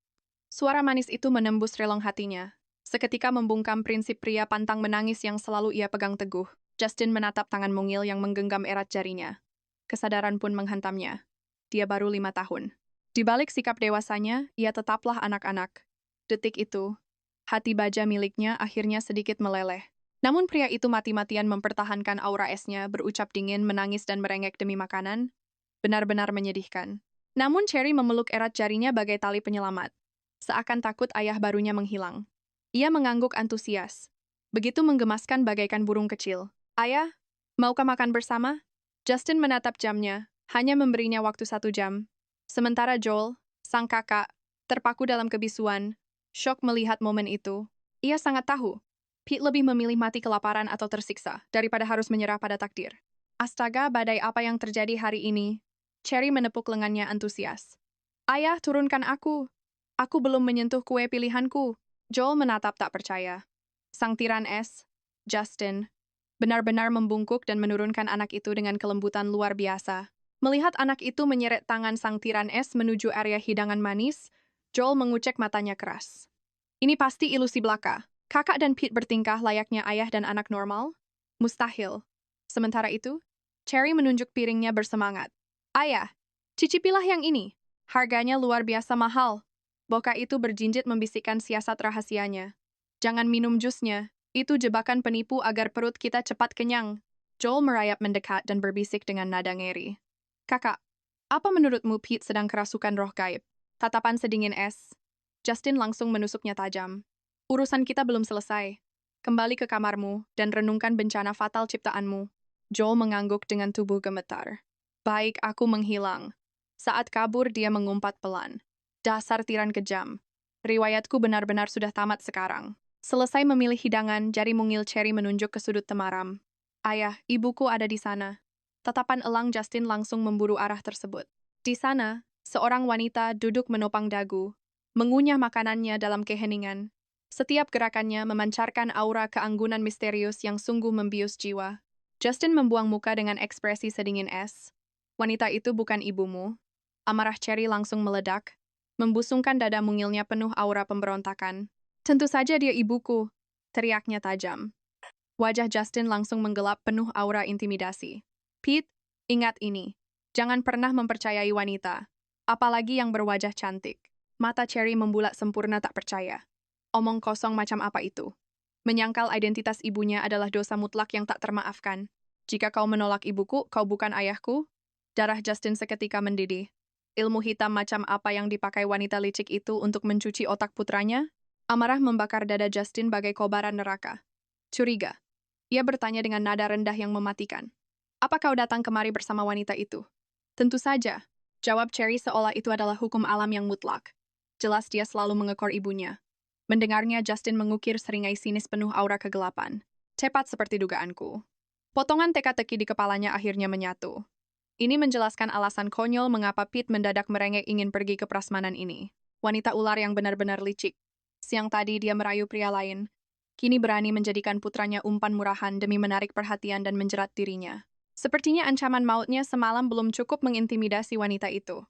Suara manis itu menembus relong hatinya. Seketika membungkam prinsip pria pantang menangis yang selalu ia pegang teguh. Justin menatap tangan mungil yang menggenggam erat jarinya. Kesadaran pun menghantamnya. Dia baru 5 tahun. Di balik sikap dewasanya, ia tetaplah anak-anak. Detik itu, hati baja miliknya akhirnya sedikit meleleh. Namun pria itu mati-matian mempertahankan aura esnya, berucap dingin, menangis dan merengek demi makanan. Benar-benar menyedihkan. Namun Cherry memeluk erat jarinya bagai tali penyelamat. Seakan takut ayah barunya menghilang. Ia mengangguk antusias. Begitu menggemaskan bagaikan burung kecil. "Ayah, maukah makan bersama?" Justin menatap jamnya, hanya memberinya waktu 1 jam. Sementara Joel, sang kakak, terpaku dalam kebisuan, syok melihat momen itu. Ia sangat tahu, Pete lebih memilih mati kelaparan atau tersiksa daripada harus menyerah pada takdir. Astaga, badai apa yang terjadi hari ini? Cherry menepuk lengannya antusias. "Ayah, turunkan aku. Aku belum menyentuh kue pilihanku." Joel menatap tak percaya. Sang tiran es, Justin, benar-benar membungkuk dan menurunkan anak itu dengan kelembutan luar biasa. Melihat anak itu menyeret tangan sang tiran es menuju area hidangan manis, Joel mengucek matanya keras. Ini pasti ilusi belaka. Kakak dan Pete bertingkah layaknya ayah dan anak normal? Mustahil. Sementara itu, Cherry menunjuk piringnya bersemangat. Ayah, cicipilah yang ini. Harganya luar biasa mahal. Boka itu berjinjit membisikkan siasat rahasianya. Jangan minum jusnya. Itu jebakan penipu agar perut kita cepat kenyang. Joel merayap mendekat dan berbisik dengan nada ngeri. Kakak, apa menurutmu Pete sedang kerasukan roh gaib? Tatapan sedingin es. Justin langsung menusuknya tajam. Urusan kita belum selesai. Kembali ke kamarmu dan renungkan bencana fatal ciptaanmu. Joel mengangguk dengan tubuh gemetar. Baik, aku menghilang. Saat kabur dia mengumpat pelan. Dasar tiran kejam. Riwayatku benar-benar sudah tamat sekarang. Selesai memilih hidangan, jari mungil Cherry menunjuk ke sudut temaram. Ayah, ibuku ada di sana. Tatapan elang Justin langsung memburu arah tersebut. Di sana, seorang wanita duduk menopang dagu, mengunyah makanannya dalam keheningan. Setiap gerakannya memancarkan aura keanggunan misterius yang sungguh membius jiwa. Justin membuang muka dengan ekspresi sedingin es. Wanita itu bukan ibumu. Amarah Cherry langsung meledak, membusungkan dada mungilnya penuh aura pemberontakan. Tentu saja dia ibuku, teriaknya tajam. Wajah Justin langsung menggelap penuh aura intimidasi. Pete, ingat ini. Jangan pernah mempercayai wanita, apalagi yang berwajah cantik. Mata Cherry membulat sempurna tak percaya. Omong kosong macam apa itu? Menyangkal identitas ibunya adalah dosa mutlak yang tak termaafkan. Jika kau menolak ibuku, kau bukan ayahku? Darah Justin seketika mendidih. Ilmu hitam macam apa yang dipakai wanita licik itu untuk mencuci otak putranya? Amarah membakar dada Justin bagai kobaran neraka. Curiga. Ia bertanya dengan nada rendah yang mematikan. Apa kau datang kemari bersama wanita itu? Tentu saja. Jawab Cherry seolah itu adalah hukum alam yang mutlak. Jelas dia selalu mengekor ibunya. Mendengarnya Justin mengukir seringai sinis penuh aura kegelapan. Cepat seperti dugaanku. Potongan teka-teki di kepalanya akhirnya menyatu. Ini menjelaskan alasan konyol mengapa Pete mendadak merengek ingin pergi ke prasmanan ini. Wanita ular yang benar-benar licik. Siang tadi dia merayu pria lain. Kini berani menjadikan putranya umpan murahan demi menarik perhatian dan menjerat dirinya. Sepertinya ancaman mautnya semalam belum cukup mengintimidasi wanita itu.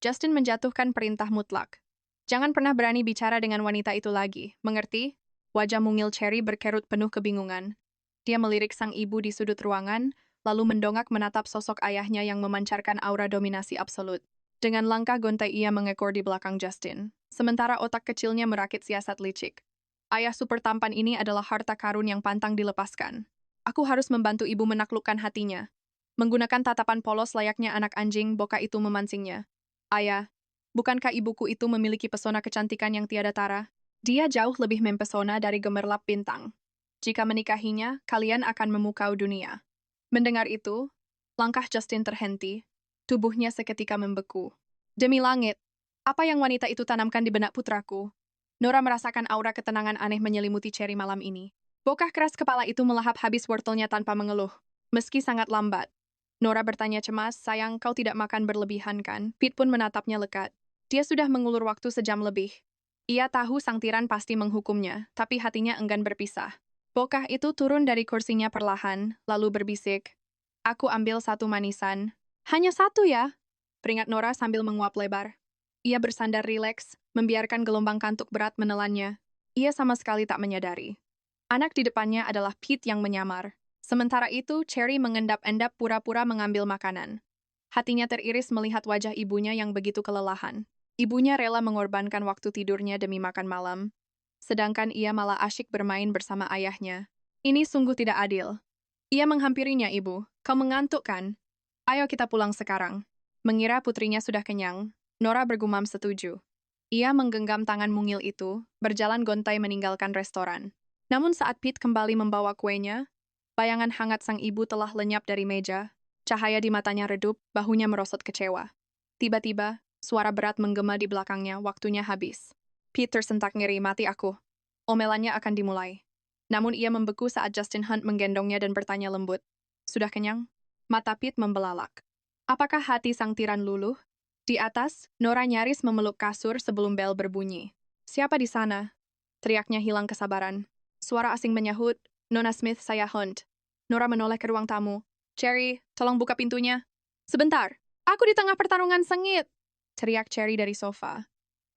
Justin menjatuhkan perintah mutlak. Jangan pernah berani bicara dengan wanita itu lagi, mengerti? Wajah mungil Cherry berkerut penuh kebingungan. Dia melirik sang ibu di sudut ruangan, lalu mendongak menatap sosok ayahnya yang memancarkan aura dominasi absolut. Dengan langkah gontai ia mengekor di belakang Justin, sementara otak kecilnya merakit siasat licik. Ayah super tampan ini adalah harta karun yang pantang dilepaskan. Aku harus membantu ibu menaklukkan hatinya. Menggunakan tatapan polos layaknya anak anjing, Boka itu memancingnya. Ayah, bukankah ibuku itu memiliki pesona kecantikan yang tiada tara? Dia jauh lebih mempesona dari gemerlap bintang. Jika menikahinya, kalian akan memukau dunia. Mendengar itu, langkah Justin terhenti. Tubuhnya seketika membeku. Demi langit, apa yang wanita itu tanamkan di benak putraku? Nora merasakan aura ketenangan aneh menyelimuti Cherry malam ini. Bokah keras kepala itu melahap habis wortelnya tanpa mengeluh. Meski sangat lambat. Nora bertanya cemas, sayang kau tidak makan berlebihan kan? Pete pun menatapnya lekat. Dia sudah mengulur waktu sejam lebih. Ia tahu sang tiran pasti menghukumnya, tapi hatinya enggan berpisah. Bokah itu turun dari kursinya perlahan, lalu berbisik. Aku ambil satu manisan. Hanya satu ya? Peringat Nora sambil menguap lebar. Ia bersandar rileks, membiarkan gelombang kantuk berat menelannya. Ia sama sekali tak menyadari. Anak di depannya adalah Pete yang menyamar. Sementara itu, Cherry mengendap-endap pura-pura mengambil makanan. Hatinya teriris melihat wajah ibunya yang begitu kelelahan. Ibunya rela mengorbankan waktu tidurnya demi makan malam. Sedangkan ia malah asyik bermain bersama ayahnya. Ini sungguh tidak adil. Ia menghampirinya, ibu. Kau mengantuk kan? Ayo kita pulang sekarang. Mengira putrinya sudah kenyang, Nora bergumam setuju. Ia menggenggam tangan mungil itu, berjalan gontai meninggalkan restoran. Namun saat Pete kembali membawa kuenya, bayangan hangat sang ibu telah lenyap dari meja, cahaya di matanya redup, bahunya merosot kecewa. Tiba-tiba, suara berat menggema di belakangnya, waktunya habis. Pete tersentak ngeri, mati aku. Omelannya akan dimulai. Namun ia membeku saat Justin Hunt menggendongnya dan bertanya lembut. Sudah kenyang? Mata Pete membelalak. Apakah hati sang tiran luluh? Di atas, Nora nyaris memeluk kasur sebelum bel berbunyi. Siapa di sana? Teriaknya hilang kesabaran. Suara asing menyahut, Nona Smith, saya Hunt. Nora menoleh ke ruang tamu. Cherry, tolong buka pintunya. Sebentar, aku di tengah pertarungan sengit. Teriak Cherry dari sofa.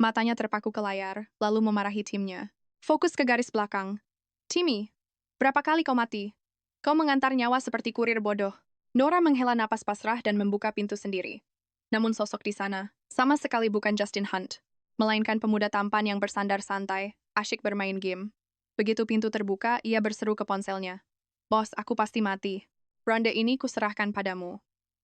Matanya terpaku ke layar, lalu memarahi timnya. Fokus ke garis belakang. Timmy, berapa kali kau mati? Kau mengantar nyawa seperti kurir bodoh. Nora menghela napas pasrah dan membuka pintu sendiri. Namun sosok di sana, sama sekali bukan Justin Hunt, melainkan pemuda tampan yang bersandar santai, asyik bermain game. Begitu pintu terbuka, ia berseru ke ponselnya. Bos, aku pasti mati. Ronde ini kuserahkan padamu.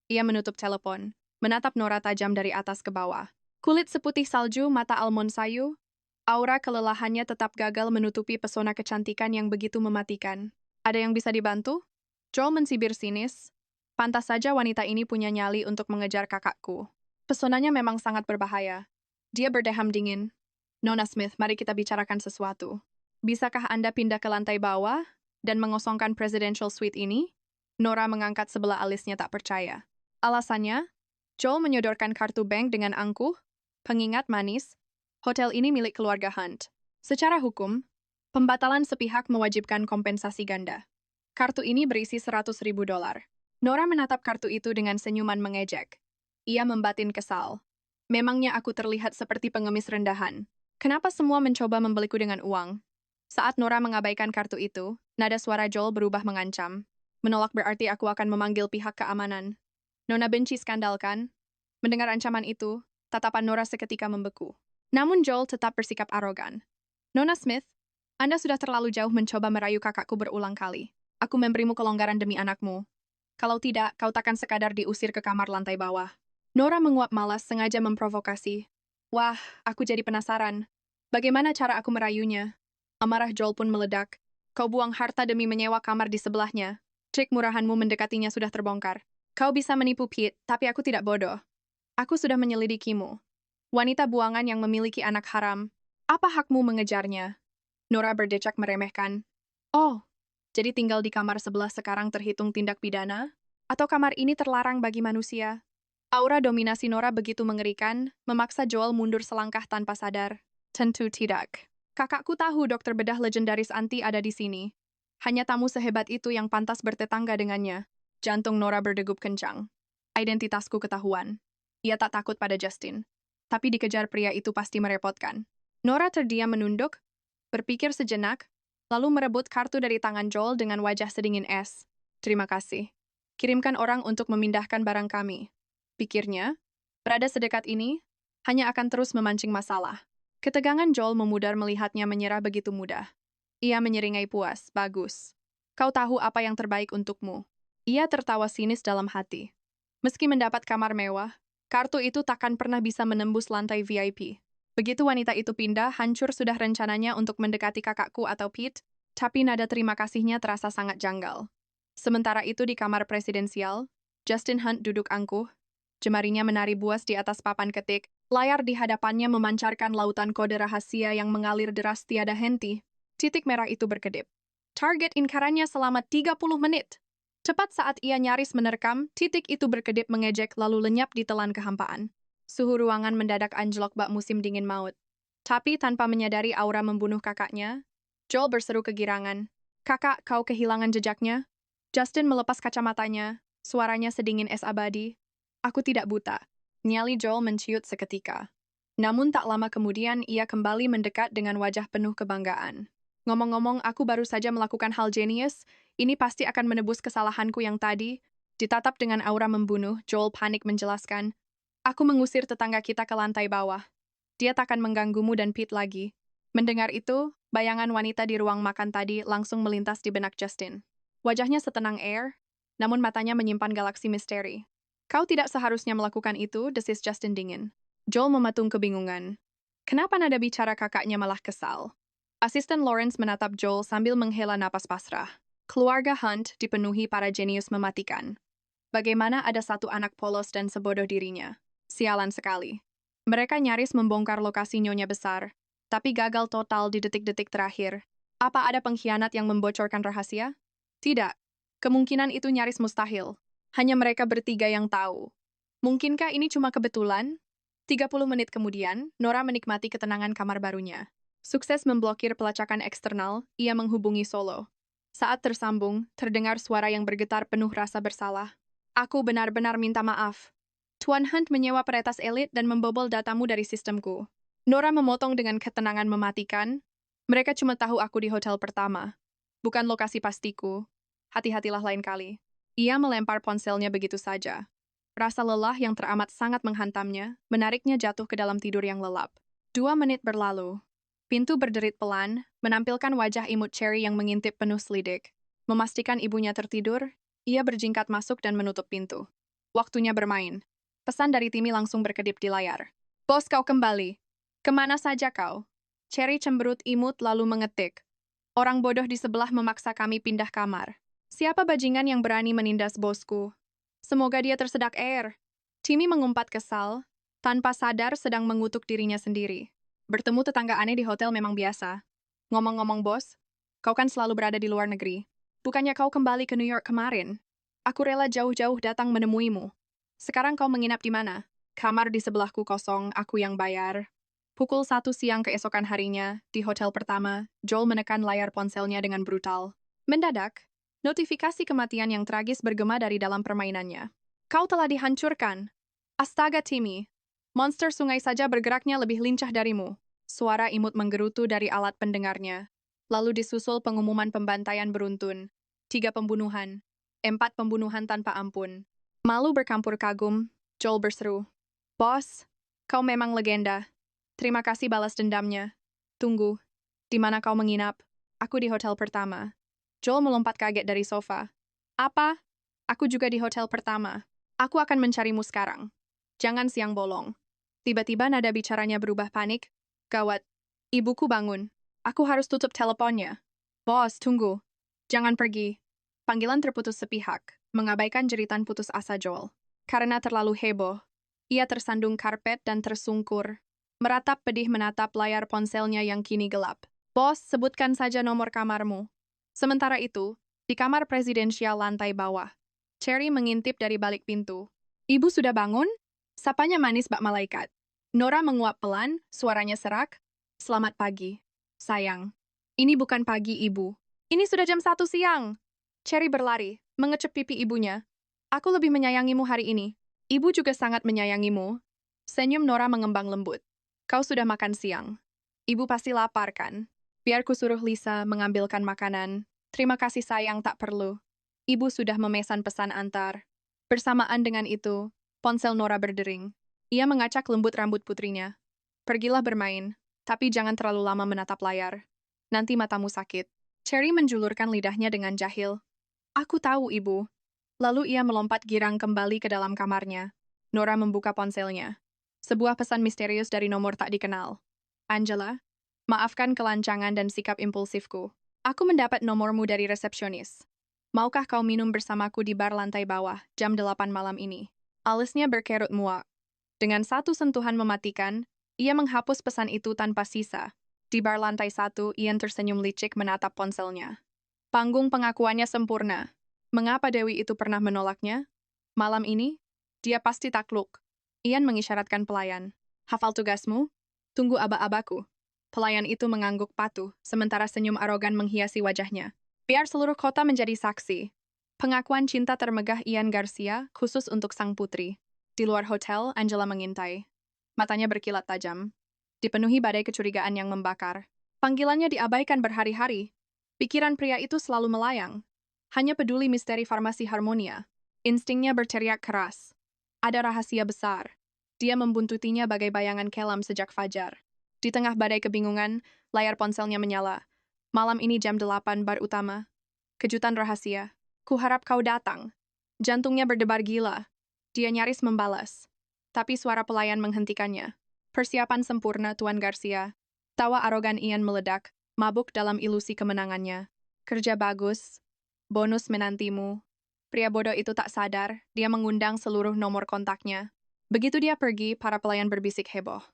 Ia menutup telepon, menatap Nora tajam dari atas ke bawah. Kulit seputih salju, mata almond sayu, aura kelelahannya tetap gagal menutupi pesona kecantikan yang begitu mematikan. Ada yang bisa dibantu? Joel mensibir sinis. Pantas saja wanita ini punya nyali untuk mengejar kakakku. Pesonanya memang sangat berbahaya. Dia berdeham dingin. Nona Smith, mari kita bicarakan sesuatu. Bisakah Anda pindah ke lantai bawah dan mengosongkan presidential suite ini? Nora mengangkat sebelah alisnya tak percaya. Alasannya, Joel menyodorkan kartu bank dengan angkuh, pengingat manis, hotel ini milik keluarga Hunt. Secara hukum, pembatalan sepihak mewajibkan kompensasi ganda. Kartu ini berisi $100.000. Nora menatap kartu itu dengan senyuman mengejek. Ia membatin kesal. Memangnya aku terlihat seperti pengemis rendahan. Kenapa semua mencoba membeliku dengan uang? Saat Nora mengabaikan kartu itu, nada suara Joel berubah mengancam. Menolak berarti aku akan memanggil pihak keamanan. Nona benci skandal kan? Mendengar ancaman itu, tatapan Nora seketika membeku. Namun Joel tetap bersikap arogan. Nona Smith, Anda sudah terlalu jauh mencoba merayu kakakku berulang kali. Aku memberimu kelonggaran demi anakmu. Kalau tidak, kau takkan sekadar diusir ke kamar lantai bawah. Nora menguap malas sengaja memprovokasi. Wah, aku jadi penasaran. Bagaimana cara aku merayunya? Amarah Joel pun meledak. Kau buang harta demi menyewa kamar di sebelahnya. Trik murahanmu mendekatinya sudah terbongkar. Kau bisa menipu Pete, tapi aku tidak bodoh. Aku sudah menyelidikimu. Wanita buangan yang memiliki anak haram. Apa hakmu mengejarnya? Nora berdecak meremehkan. Oh, jadi tinggal di kamar sebelah sekarang terhitung tindak pidana? Atau kamar ini terlarang bagi manusia? Aura dominasi Nora begitu mengerikan, memaksa Joel mundur selangkah tanpa sadar. Tentu tidak. Kakakku tahu dokter bedah legendaris anti ada di sini. Hanya tamu sehebat itu yang pantas bertetangga dengannya. Jantung Nora berdegup kencang. Identitasku ketahuan. Ia tak takut pada Justin. Tapi dikejar pria itu pasti merepotkan. Nora terdiam menunduk, berpikir sejenak, lalu merebut kartu dari tangan Joel dengan wajah sedingin es. Terima kasih. Kirimkan orang untuk memindahkan barang kami. Pikirnya, berada sedekat ini, hanya akan terus memancing masalah. Ketegangan Joel memudar melihatnya menyerah begitu mudah. Ia menyeringai puas, bagus. Kau tahu apa yang terbaik untukmu. Ia tertawa sinis dalam hati. Meski mendapat kamar mewah, kartu itu takkan pernah bisa menembus lantai VIP. Begitu wanita itu pindah, hancur sudah rencananya untuk mendekati kakakku atau Pete, tapi nada terima kasihnya terasa sangat janggal. Sementara itu di kamar presidensial, Justin Hunt duduk angkuh, jemarinya menari buas di atas papan ketik, layar di hadapannya memancarkan lautan kode rahasia yang mengalir deras tiada henti. Titik merah itu berkedip. Target inkarannya selama 30 menit. Tepat saat ia nyaris menerkam, titik itu berkedip mengejek lalu lenyap di telan kehampaan. Suhu ruangan mendadak anjlok bak musim dingin maut. Tapi tanpa menyadari aura membunuh kakaknya, Joel berseru kegirangan. Kakak, kau kehilangan jejaknya? Justin melepas kacamatanya, suaranya sedingin es abadi. Aku tidak buta. Nyali Joel menciut seketika. Namun tak lama kemudian ia kembali mendekat dengan wajah penuh kebanggaan. Ngomong-ngomong, aku baru saja melakukan hal jenius. Ini pasti akan menebus kesalahanku yang tadi. Ditatap dengan aura membunuh, Joel panik menjelaskan. Aku mengusir tetangga kita ke lantai bawah. Dia takkan mengganggumu dan Pete lagi. Mendengar itu, bayangan wanita di ruang makan tadi langsung melintas di benak Justin. Wajahnya setenang air, namun matanya menyimpan galaksi misteri. Kau tidak seharusnya melakukan itu, desis Justin dingin. Joel mematung kebingungan. Kenapa nada bicara kakaknya malah kesal? Asisten Lawrence menatap Joel sambil menghela napas pasrah. Keluarga Hunt dipenuhi para jenius mematikan. Bagaimana ada satu anak polos dan sebodoh dirinya? Sialan sekali. Mereka nyaris membongkar lokasi Nyonya Besar, tapi gagal total di detik-detik terakhir. Apa ada pengkhianat yang membocorkan rahasia? Tidak. Kemungkinan itu nyaris mustahil. Hanya mereka bertiga yang tahu. Mungkinkah ini cuma kebetulan? 30 menit kemudian, Nora menikmati ketenangan kamar barunya. Sukses memblokir pelacakan eksternal, ia menghubungi Solo. Saat tersambung, terdengar suara yang bergetar penuh rasa bersalah. Aku benar-benar minta maaf. Tuan Hunt menyewa peretas elit dan membobol datamu dari sistemku. Nora memotong dengan ketenangan mematikan. Mereka cuma tahu aku di hotel pertama. Bukan lokasi pastiku. Hati-hatilah lain kali. Ia melempar ponselnya begitu saja. Rasa lelah yang teramat sangat menghantamnya, menariknya jatuh ke dalam tidur yang lelap. 2 menit berlalu. Pintu berderit pelan, menampilkan wajah imut Cherry yang mengintip penuh selidik. Memastikan ibunya tertidur, ia berjingkat masuk dan menutup pintu. Waktunya bermain. Pesan dari Timmy langsung berkedip di layar. Bos, kau kembali. Kemana saja kau? Cherry cemberut imut lalu mengetik. Orang bodoh di sebelah memaksa kami pindah kamar. Siapa bajingan yang berani menindas bosku? Semoga dia tersedak air. Timmy mengumpat kesal, tanpa sadar sedang mengutuk dirinya sendiri. Bertemu tetangga aneh di hotel memang biasa. Ngomong-ngomong bos, kau kan selalu berada di luar negeri. Bukannya kau kembali ke New York kemarin? Aku rela jauh-jauh datang menemuimu. Sekarang kau menginap di mana? Kamar di sebelahku kosong, aku yang bayar. Pukul 1 siang keesokan harinya, di hotel pertama, Joel menekan layar ponselnya dengan brutal. Mendadak, notifikasi kematian yang tragis bergema dari dalam permainannya. Kau telah dihancurkan. Astaga Timmy, monster sungai saja bergeraknya lebih lincah darimu. Suara imut menggerutu dari alat pendengarnya. Lalu disusul pengumuman pembantaian beruntun. 3 pembunuhan. 4 pembunuhan tanpa ampun. Malu bercampur kagum, Joel berseru. Bos, kau memang legenda. Terima kasih balas dendamnya. Tunggu, di mana kau menginap? Aku di hotel pertama. Joel melompat kaget dari sofa. Apa? Aku juga di hotel pertama. Aku akan mencarimu sekarang. Jangan siang bolong. Tiba-tiba nada bicaranya berubah panik. Gawat. Ibuku bangun. Aku harus tutup teleponnya. Bos, tunggu. Jangan pergi. Panggilan terputus sepihak, mengabaikan jeritan putus asa Joel. Karena terlalu heboh, ia tersandung karpet dan tersungkur. Meratap pedih menatap layar ponselnya yang kini gelap. Bos, sebutkan saja nomor kamarmu. Sementara itu, di kamar presidensial lantai bawah, Cherry mengintip dari balik pintu. Ibu sudah bangun? Sapanya manis bak malaikat. Nora menguap pelan, suaranya serak. Selamat pagi, sayang. Ini bukan pagi, ibu. Ini sudah jam 1 siang. Cherry berlari, mengecep pipi ibunya. Aku lebih menyayangimu hari ini. Ibu juga sangat menyayangimu. Senyum Nora mengembang lembut. Kau sudah makan siang. Ibu pasti lapar kan? Biar ku suruh Lisa mengambilkan makanan. Terima kasih sayang, tak perlu. Ibu sudah memesan pesan antar. Bersamaan dengan itu, ponsel Nora berdering. Ia mengacak lembut rambut putrinya. Pergilah bermain, tapi jangan terlalu lama menatap layar. Nanti matamu sakit. Cherry menjulurkan lidahnya dengan jahil. Aku tahu, ibu. Lalu ia melompat girang kembali ke dalam kamarnya. Nora membuka ponselnya. Sebuah pesan misterius dari nomor tak dikenal. Angela, maafkan kelancangan dan sikap impulsifku. Aku mendapat nomormu dari resepsionis. Maukah kau minum bersamaku di bar lantai bawah, jam 8 malam ini? Alisnya berkerut muak. Dengan satu sentuhan mematikan, ia menghapus pesan itu tanpa sisa. Di bar lantai 1, Ian tersenyum licik menatap ponselnya. Panggung pengakuannya sempurna. Mengapa Dewi itu pernah menolaknya? Malam ini, dia pasti takluk. Ian mengisyaratkan pelayan. Hafal tugasmu? Tunggu aba-abaku. Pelayan itu mengangguk patuh, sementara senyum arogan menghiasi wajahnya. Biar seluruh kota menjadi saksi. Pengakuan cinta termegah Ian Garcia khusus untuk sang putri. Di luar hotel, Angela mengintai. Matanya berkilat tajam. Dipenuhi badai kecurigaan yang membakar. Panggilannya diabaikan berhari-hari. Pikiran pria itu selalu melayang. Hanya peduli misteri farmasi Harmonia. Instingnya berteriak keras. Ada rahasia besar. Dia membuntutinya bagai bayangan kelam sejak fajar. Di tengah badai kebingungan, layar ponselnya menyala. Malam ini jam 8 bar utama. Kejutan rahasia. Kuharap kau datang. Jantungnya berdebar gila. Dia nyaris membalas. Tapi suara pelayan menghentikannya. Persiapan sempurna, Tuan Garcia. Tawa arogan Ian meledak, mabuk dalam ilusi kemenangannya. Kerja bagus. Bonus menantimu. Pria bodoh itu tak sadar, dia mengundang seluruh nomor kontaknya. Begitu dia pergi, para pelayan berbisik heboh.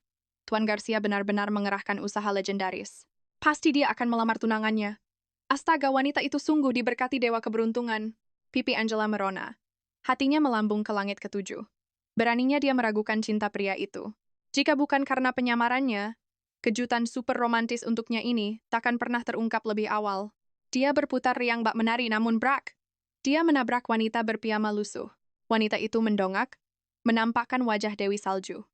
Tuan Garcia benar-benar mengerahkan usaha legendaris. Pasti dia akan melamar tunangannya. Astaga, wanita itu sungguh diberkati dewa keberuntungan. Pipi Angela merona. Hatinya melambung ke langit ketujuh. Beraninya dia meragukan cinta pria itu. Jika bukan karena penyamarannya, Kejutan super romantis untuknya ini takkan pernah terungkap lebih awal. Dia berputar riang bak menari namun brak. Dia menabrak wanita berpiyama lusuh. Wanita itu mendongak, menampakkan wajah Dewi Salju.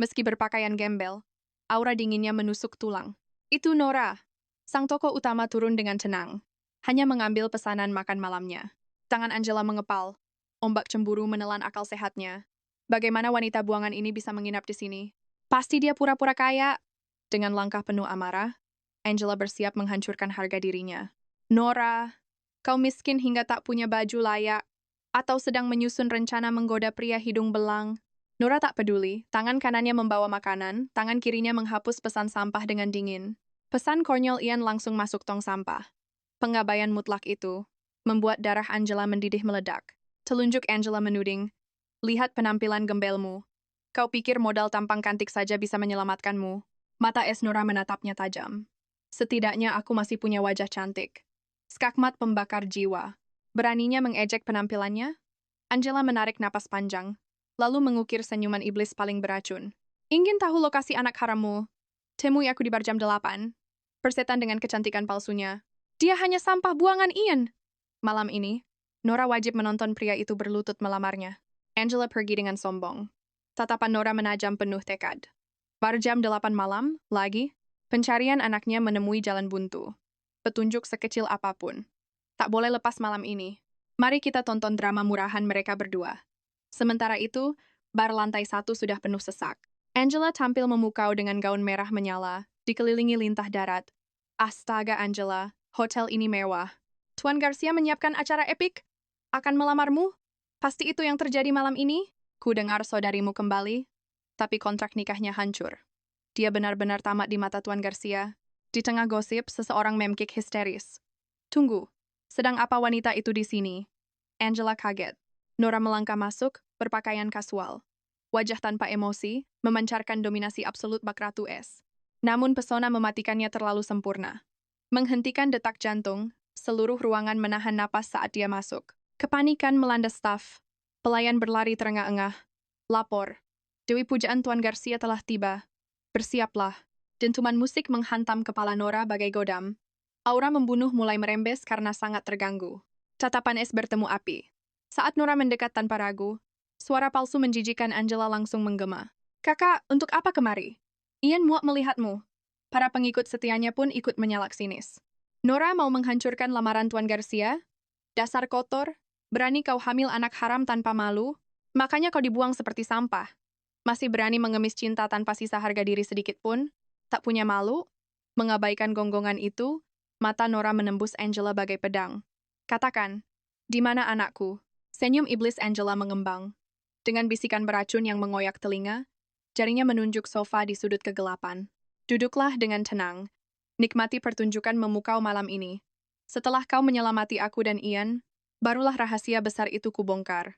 Meski berpakaian gembel, aura dinginnya menusuk tulang. Itu Nora. Sang tokoh utama turun dengan tenang, hanya mengambil pesanan makan malamnya. Tangan Angela mengepal. Ombak cemburu menelan akal sehatnya. Bagaimana wanita buangan ini bisa menginap di sini? Pasti dia pura-pura kaya. Dengan langkah penuh amarah, Angela bersiap menghancurkan harga dirinya. Nora, kau miskin hingga tak punya baju layak, atau sedang menyusun rencana menggoda pria hidung belang. Nora tak peduli, tangan kanannya membawa makanan, tangan kirinya menghapus pesan sampah dengan dingin. Pesan konyol Ian langsung masuk tong sampah. Pengabaian mutlak itu membuat darah Angela mendidih meledak. Telunjuk Angela menuding, lihat penampilan gembelmu. Kau pikir modal tampang cantik saja bisa menyelamatkanmu. Mata es Nora menatapnya tajam. Setidaknya aku masih punya wajah cantik. Skakmat pembakar jiwa. Beraninya mengejek penampilannya? Angela menarik napas panjang, lalu mengukir senyuman iblis paling beracun. Ingin tahu lokasi anak harammu? Temui aku di bar jam 8. Persetan dengan kecantikan palsunya. Dia hanya sampah buangan Ian. Malam ini, Nora wajib menonton pria itu berlutut melamarnya. Angela pergi dengan sombong. Tatapan Nora menajam penuh tekad. Bar jam 8 malam, lagi, pencarian anaknya menemui jalan buntu. Petunjuk sekecil apapun. Tak boleh lepas malam ini. Mari kita tonton drama murahan mereka berdua. Sementara itu, bar lantai 1 sudah penuh sesak. Angela tampil memukau dengan gaun merah menyala, dikelilingi lintah darat. Astaga Angela, hotel ini mewah. Tuan Garcia menyiapkan acara epik? Akan melamarmu? Pasti itu yang terjadi malam ini? Ku dengar saudarimu kembali, tapi kontrak nikahnya hancur. Dia benar-benar tamat di mata Tuan Garcia. Di tengah gosip, seseorang memkik histeris. Tunggu, sedang apa wanita itu di sini? Angela kaget. Nora melangkah masuk, berpakaian kasual. Wajah tanpa emosi, memancarkan dominasi absolut bak ratu es. Namun pesona mematikannya terlalu sempurna. Menghentikan detak jantung, seluruh ruangan menahan napas saat dia masuk. Kepanikan melanda staf. Pelayan berlari terengah-engah. Lapor. Dewi pujaan Tuan Garcia telah tiba. Bersiaplah. Dentuman musik menghantam kepala Nora bagai godam. Aura membunuh mulai merembes karena sangat terganggu. Tatapan es bertemu api. Saat Nora mendekat tanpa ragu, suara palsu menjijikan Angela langsung menggema. Kakak, untuk apa kemari? Ian muak melihatmu. Para pengikut setianya pun ikut menyalak sinis. Nora mau menghancurkan lamaran Tuan Garcia? Dasar kotor, berani kau hamil anak haram tanpa malu? Makanya kau dibuang seperti sampah. Masih berani mengemis cinta tanpa sisa harga diri sedikit pun? Tak punya malu? Mengabaikan gonggongan itu, mata Nora menembus Angela bagai pedang. Katakan, di mana anakku? Senyum iblis Angela mengembang. Dengan bisikan beracun yang mengoyak telinga, jarinya menunjuk sofa di sudut kegelapan. Duduklah dengan tenang. Nikmati pertunjukan memukau malam ini. Setelah kau menyelamati aku dan Ian, barulah rahasia besar itu kubongkar.